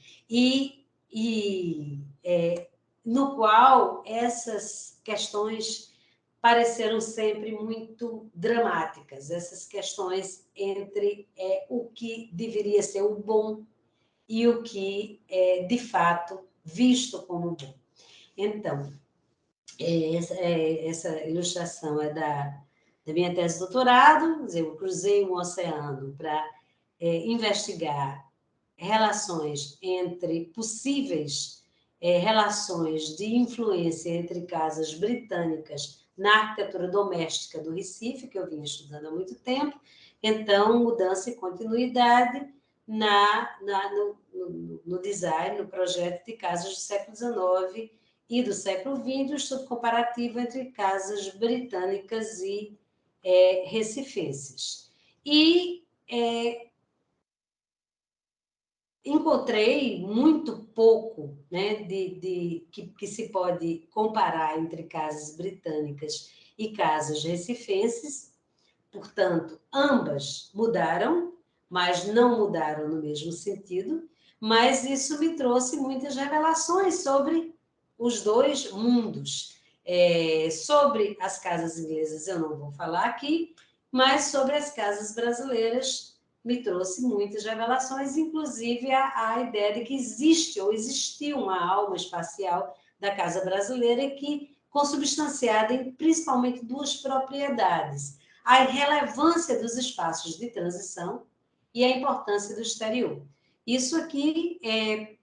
no qual essas questões pareceram sempre muito dramáticas, essas questões entre o que deveria ser o bom e o que é, de fato, visto como bom. Então, essa ilustração é da minha tese de doutorado, eu cruzei um oceano para investigar relações entre possíveis relações de influência entre casas britânicas na arquitetura doméstica do Recife, que eu vinha estudando há muito tempo, então mudança e continuidade no design, no projeto de casas do século XIX e do século XX, o estudo comparativo entre casas britânicas e recifenses. E encontrei muito pouco, né, que se pode comparar entre casas britânicas e casas recifenses. Portanto, ambas mudaram, mas não mudaram no mesmo sentido, mas isso me trouxe muitas revelações sobre os dois mundos. Sobre as casas inglesas eu não vou falar aqui, mas sobre as casas brasileiras me trouxe muitas revelações, inclusive a ideia de que existe ou existiu uma alma espacial da casa brasileira que consubstanciada em principalmente duas propriedades: a relevância dos espaços de transição e a importância do exterior. Isso aqui é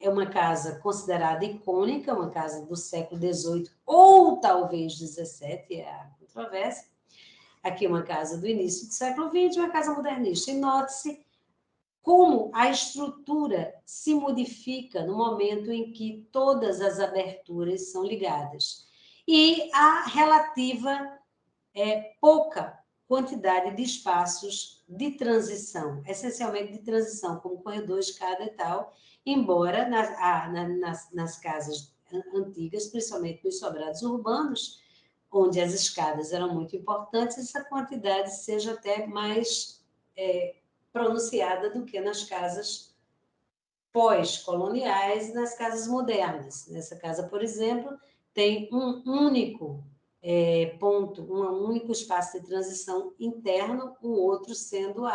uma casa considerada icônica, uma casa do século XVIII ou talvez XVII, é a controvérsia. Aqui uma casa do início do século XX, uma casa modernista. E note-se como a estrutura se modifica no momento em que todas as aberturas são ligadas. E a relativa pouca quantidade de espaços de transição, essencialmente de transição, como corredor, escada e tal, embora nas casas antigas, principalmente nos sobrados urbanos, onde as escadas eram muito importantes, essa quantidade seja até mais pronunciada do que nas casas pós-coloniais e nas casas modernas. Nessa casa, por exemplo, tem um único ponto, um único espaço de transição interno, o outro sendo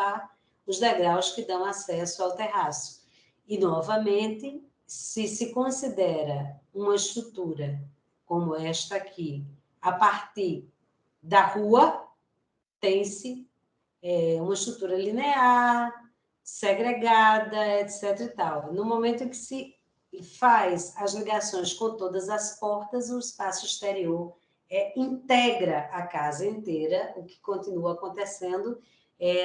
os degraus que dão acesso ao terraço. E, novamente, se considera uma estrutura como esta aqui, a partir da rua, tem-se uma estrutura linear, segregada, etc. e tal. No momento em que se faz as ligações com todas as portas, o espaço exterior integra a casa inteira, o que continua acontecendo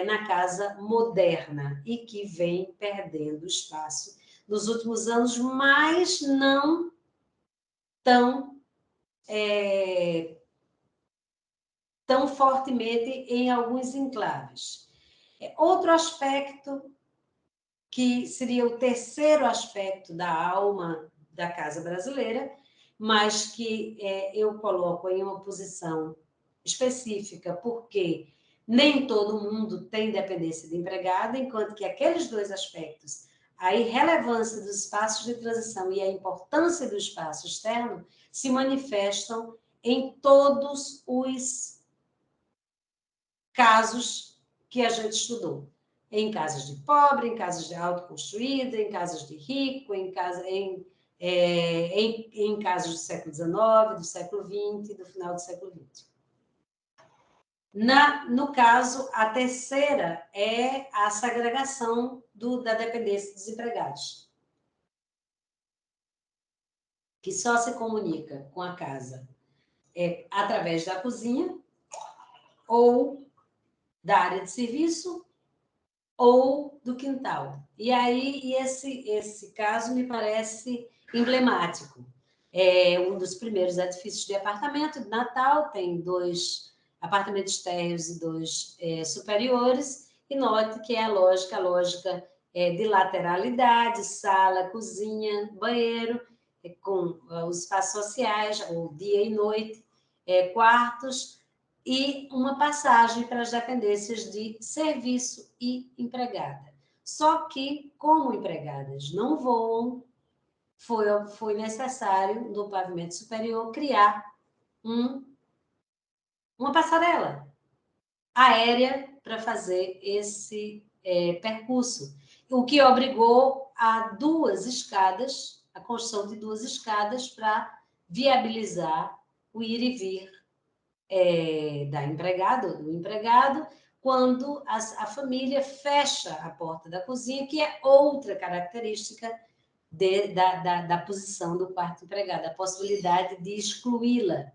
na casa moderna e que vem perdendo espaço nos últimos anos, mas não tão fortemente em alguns enclaves. Outro aspecto, que seria o terceiro aspecto da alma da casa brasileira, mas que eu coloco em uma posição específica, porque nem todo mundo tem dependência de empregado, enquanto que aqueles dois aspectos, a irrelevância dos espaços de transição e a importância do espaço externo, se manifestam em todos os casos que a gente estudou. Em casas de pobre, em casas de autoconstruída, em casas de rico, em casos do século XIX, do século XX, do final do século XX. No caso, a terceira é a segregação da dependência dos empregados, que só se comunica com a casa através da cozinha, ou da área de serviço, ou do quintal. E aí, esse caso me parece emblemático. É um dos primeiros edifícios de apartamento de Natal, tem 2 apartamentos térreos e 2 superiores, e note que é a lógica de lateralidade, sala, cozinha, banheiro, com os espaços sociais, ou dia e noite, quartos, e uma passagem para as dependências de serviço e empregada. Só que, como empregadas não voam, foi necessário, no pavimento superior, criar uma passarela aérea para fazer esse percurso, o que obrigou a construção de 2 escadas para viabilizar o ir e vir do empregado, quando a família fecha a porta da cozinha, que é outra característica da posição do quarto empregado, a possibilidade de excluí-la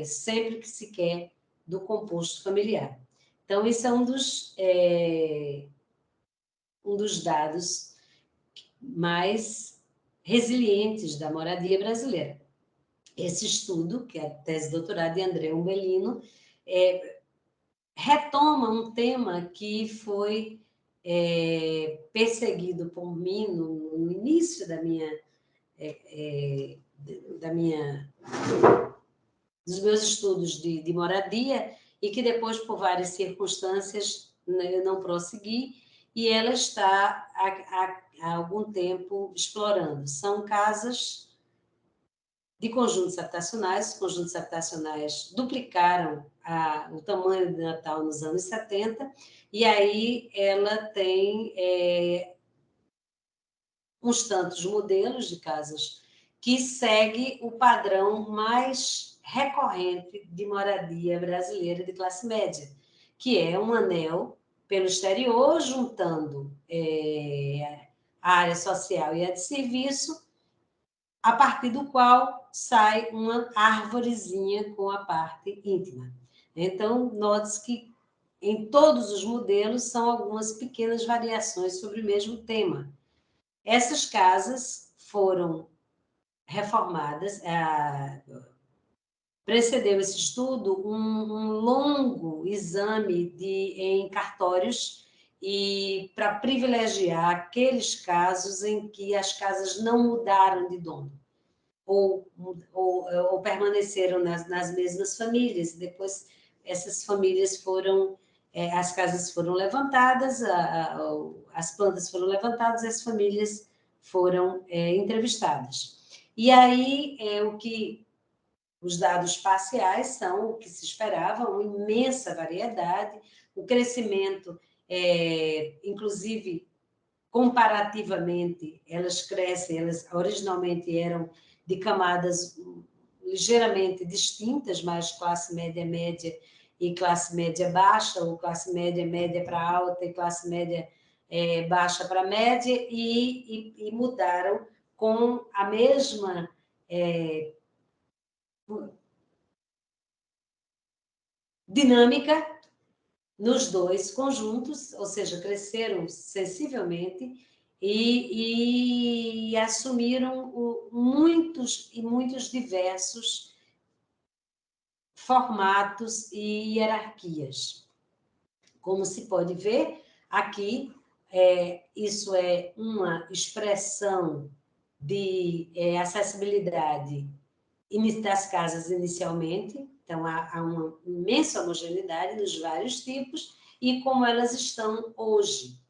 sempre que se quer do composto familiar. Então, isso é um dos dados mais resilientes da moradia brasileira. Esse estudo, que é a tese de doutorado de André Umbellino, retoma um tema que foi perseguido por mim no início dos meus estudos de moradia, e que depois, por várias circunstâncias, eu não prossegui, e ela está há algum tempo explorando. São casas de conjuntos habitacionais. Os conjuntos habitacionais duplicaram o tamanho de Natal nos anos 70, e aí ela tem uns tantos modelos de casas que segue o padrão mais recorrente de moradia brasileira de classe média, que é um anel pelo exterior, juntando a área social e a de serviço, a partir do qual sai uma árvorezinha com a parte íntima. Então, note-se que em todos os modelos são algumas pequenas variações sobre o mesmo tema. Essas casas foram reformadas, precedeu esse estudo um longo exame em cartórios e para privilegiar aqueles casos em que as casas não mudaram de dono ou permaneceram nas mesmas famílias. Depois essas famílias foram, as casas foram levantadas, as plantas foram levantadas, as famílias foram entrevistadas. E aí o que os dados parciais são o que se esperava, uma imensa variedade, o crescimento, inclusive, comparativamente, elas crescem, elas originalmente eram de camadas ligeiramente distintas, mas classe média, média e classe média baixa, ou classe média, média para alta e classe média baixa para média, e mudaram com a mesma dinâmica nos dois conjuntos, ou seja, cresceram sensivelmente e assumiram muitos e muitos diversos formatos e hierarquias. Como se pode ver aqui, isso é uma expressão de acessibilidade das casas inicialmente, então há uma imensa homogeneidade nos vários tipos, e como elas estão hoje,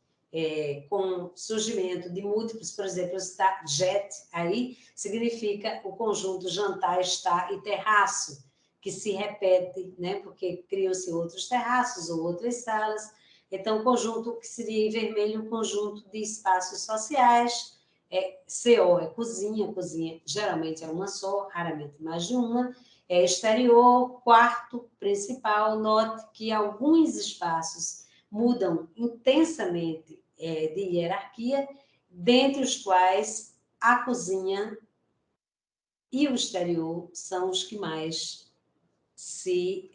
com o surgimento de múltiplos, por exemplo, está JET, aí significa o conjunto jantar, estar e terraço, que se repete, né, porque criam-se outros terraços ou outras salas. Então, o conjunto que seria em vermelho, um conjunto de espaços sociais. CO é cozinha, cozinha geralmente é uma só, raramente mais de uma. Exterior, quarto principal. Note que alguns espaços mudam intensamente de hierarquia, dentre os quais a cozinha e o exterior são os que mais se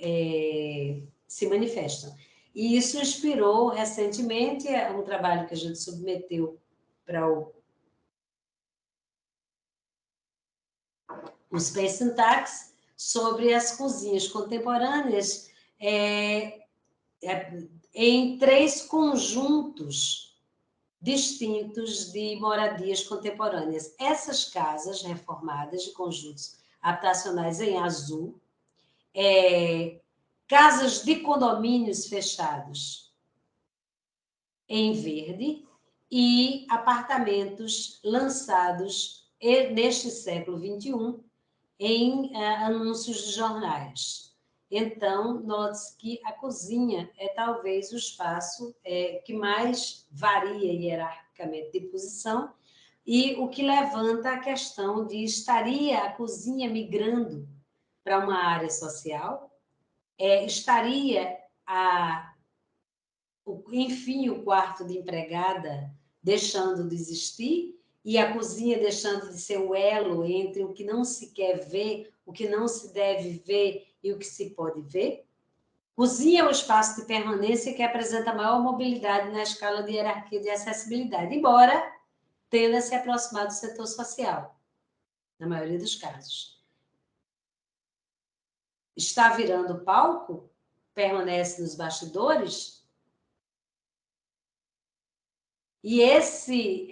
manifestam. E isso inspirou recentemente um trabalho que a gente submeteu para o Space Syntax sobre as cozinhas contemporâneas em 3 conjuntos distintos de moradias contemporâneas. Essas casas reformadas de conjuntos habitacionais em azul, casas de condomínios fechados em verde e apartamentos lançados neste século XXI em anúncios de jornais. Então, note-se que a cozinha é talvez o espaço que mais varia hierarquicamente de posição, e o que levanta a questão de estaria a cozinha migrando para uma área social? Estaria, enfim, o quarto de empregada deixando de existir e a cozinha deixando de ser o elo entre o que não se quer ver, o que não se deve ver e o que se pode ver? Cozinha é o espaço de permanência que apresenta maior mobilidade na escala de hierarquia de acessibilidade, embora tenda a se aproximar do setor social, na maioria dos casos. Está virando palco? Permanece nos bastidores? E esse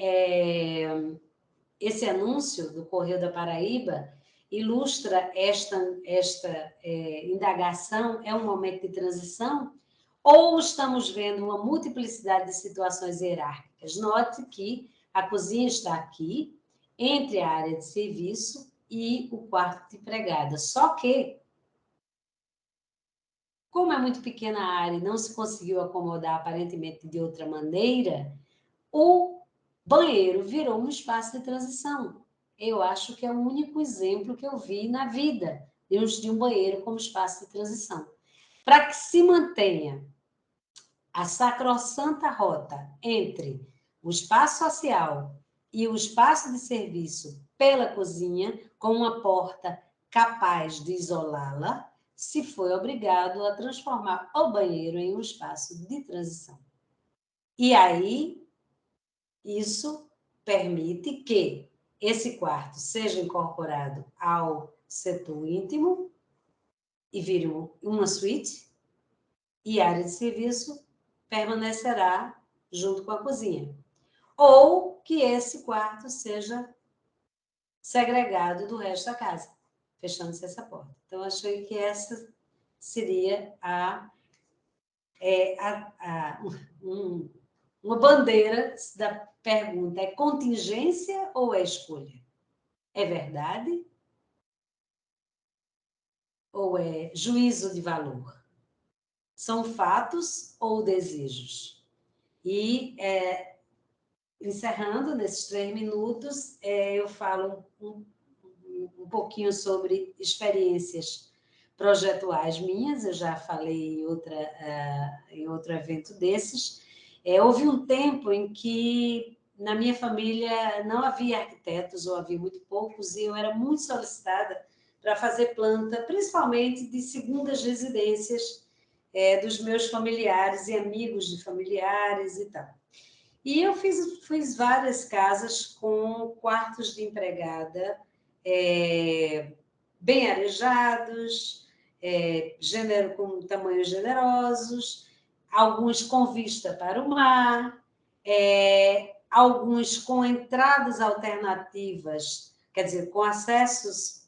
anúncio do Correio da Paraíba ilustra esta indagação. É um momento de transição? Ou estamos vendo uma multiplicidade de situações hierárquicas? Note que a cozinha está aqui, entre a área de serviço e o quarto de empregada. Só que, como é muito pequena a área e não se conseguiu acomodar aparentemente de outra maneira, o banheiro virou um espaço de transição. Eu acho que é o único exemplo que eu vi na vida de um banheiro como espaço de transição. Para que se mantenha a sacrossanta rota entre o espaço social e o espaço de serviço pela cozinha, com uma porta capaz de isolá-la, se foi obrigado a transformar o banheiro em um espaço de transição. E aí, isso permite que esse quarto seja incorporado ao setor íntimo e vire uma suíte, e a área de serviço permanecerá junto com a cozinha. Ou que esse quarto seja segregado do resto da casa, fechando-se essa porta. Então, achei que essa seria uma bandeira da pergunta: é contingência ou é escolha? É verdade ou é juízo de valor? São fatos ou desejos? E, encerrando nesses 3 minutos, eu falo um pouquinho sobre experiências projetuais minhas. Eu já falei em outro evento desses. Houve um tempo em que na minha família não havia arquitetos, ou havia muito poucos, e eu era muito solicitada para fazer planta, principalmente de segundas residências dos meus familiares e amigos de familiares e tal. E eu fiz várias casas com quartos de empregada bem arejados, com tamanhos generosos, alguns com vista para o mar, alguns com entradas alternativas, quer dizer, com acessos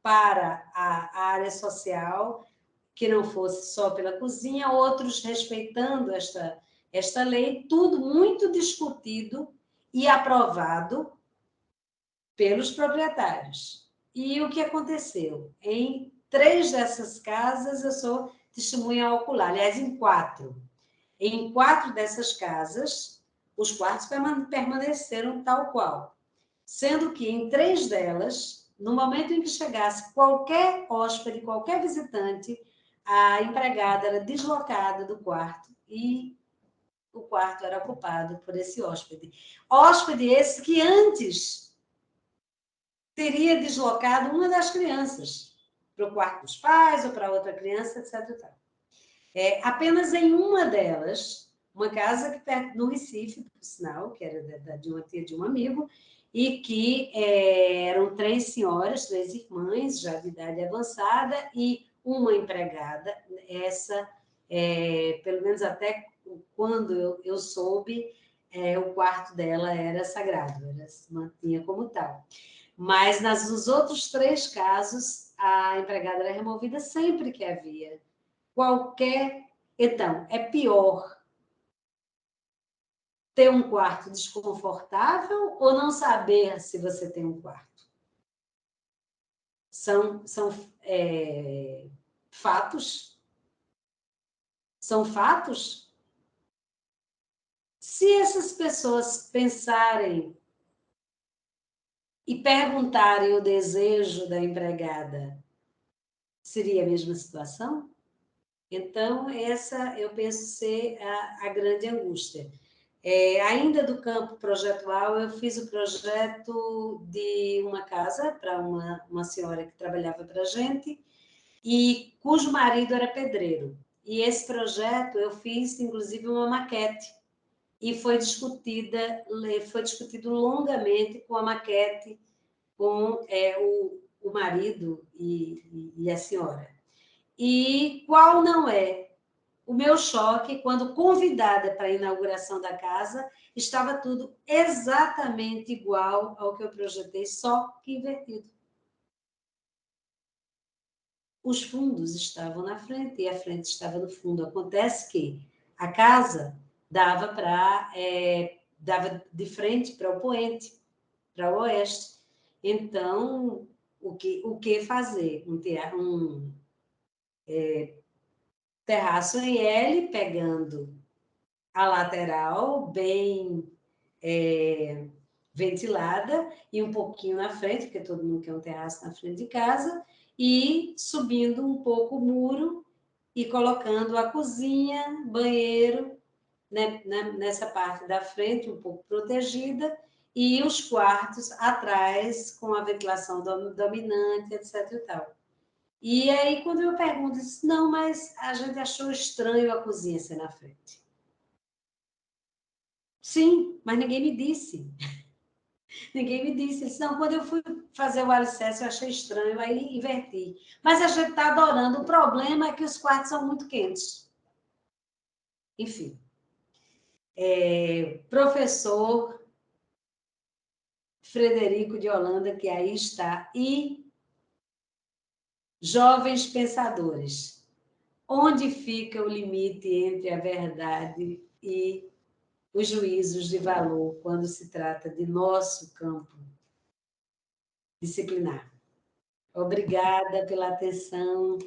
para a área social, que não fosse só pela cozinha, outros respeitando esta lei, tudo muito discutido e aprovado pelos proprietários. E o que aconteceu? Em 3 dessas casas, eu sou testemunha ocular, aliás, em 4. Em 4 dessas casas, os quartos permaneceram tal qual, sendo que em 3 delas, no momento em que chegasse qualquer hóspede, qualquer visitante, a empregada era deslocada do quarto e o quarto era ocupado por esse hóspede. Hóspede esse que antes teria deslocado uma das crianças para o quarto dos pais ou para outra criança, etc. Apenas em uma delas, uma casa que perto no Recife, por sinal, que era de uma tia de um amigo, e que eram 3 senhoras, 3 irmãs, já de idade avançada, e uma empregada. Essa, pelo menos até quando eu soube, o quarto dela era sagrado, ela se mantinha como tal. Mas nos outros 3 casos, a empregada era removida sempre que havia qualquer... Então, é pior ter um quarto desconfortável ou não saber se você tem um quarto? São fatos? São fatos? Se essas pessoas pensarem e perguntarem o desejo da empregada, seria a mesma situação? Então, essa eu penso ser a grande angústia. Ainda do campo projetual, eu fiz o projeto de uma casa para uma senhora que trabalhava para a gente e cujo marido era pedreiro. E esse projeto eu fiz, inclusive, uma maquete e foi discutido longamente com a maquete, com o marido e a senhora. E qual não é o meu choque quando convidada para a inauguração da casa, estava tudo exatamente igual ao que eu projetei, só que invertido. Os fundos estavam na frente e a frente estava no fundo. Acontece que a casa dava de frente para o poente, para o oeste. Então, o que fazer? Um terraço em L, pegando a lateral bem ventilada e um pouquinho na frente, porque todo mundo quer um terraço na frente de casa, e subindo um pouco o muro e colocando a cozinha, banheiro né, nessa parte da frente, um pouco protegida, e os quartos atrás, com a ventilação dominante, etc. E tal. E aí, quando eu pergunto, disse, não, mas a gente achou estranho a cozinha ser na frente. Sim, mas ninguém me disse. Ninguém me disse. Disse, não, quando eu fui fazer o alicerce, eu achei estranho, aí inverti. Mas a gente está adorando. O problema é que os quartos são muito quentes. Enfim. Professor Frederico de Holanda, que aí está, e jovens pensadores. Onde fica o limite entre a verdade e os juízos de valor quando se trata de nosso campo disciplinar? Obrigada pela atenção.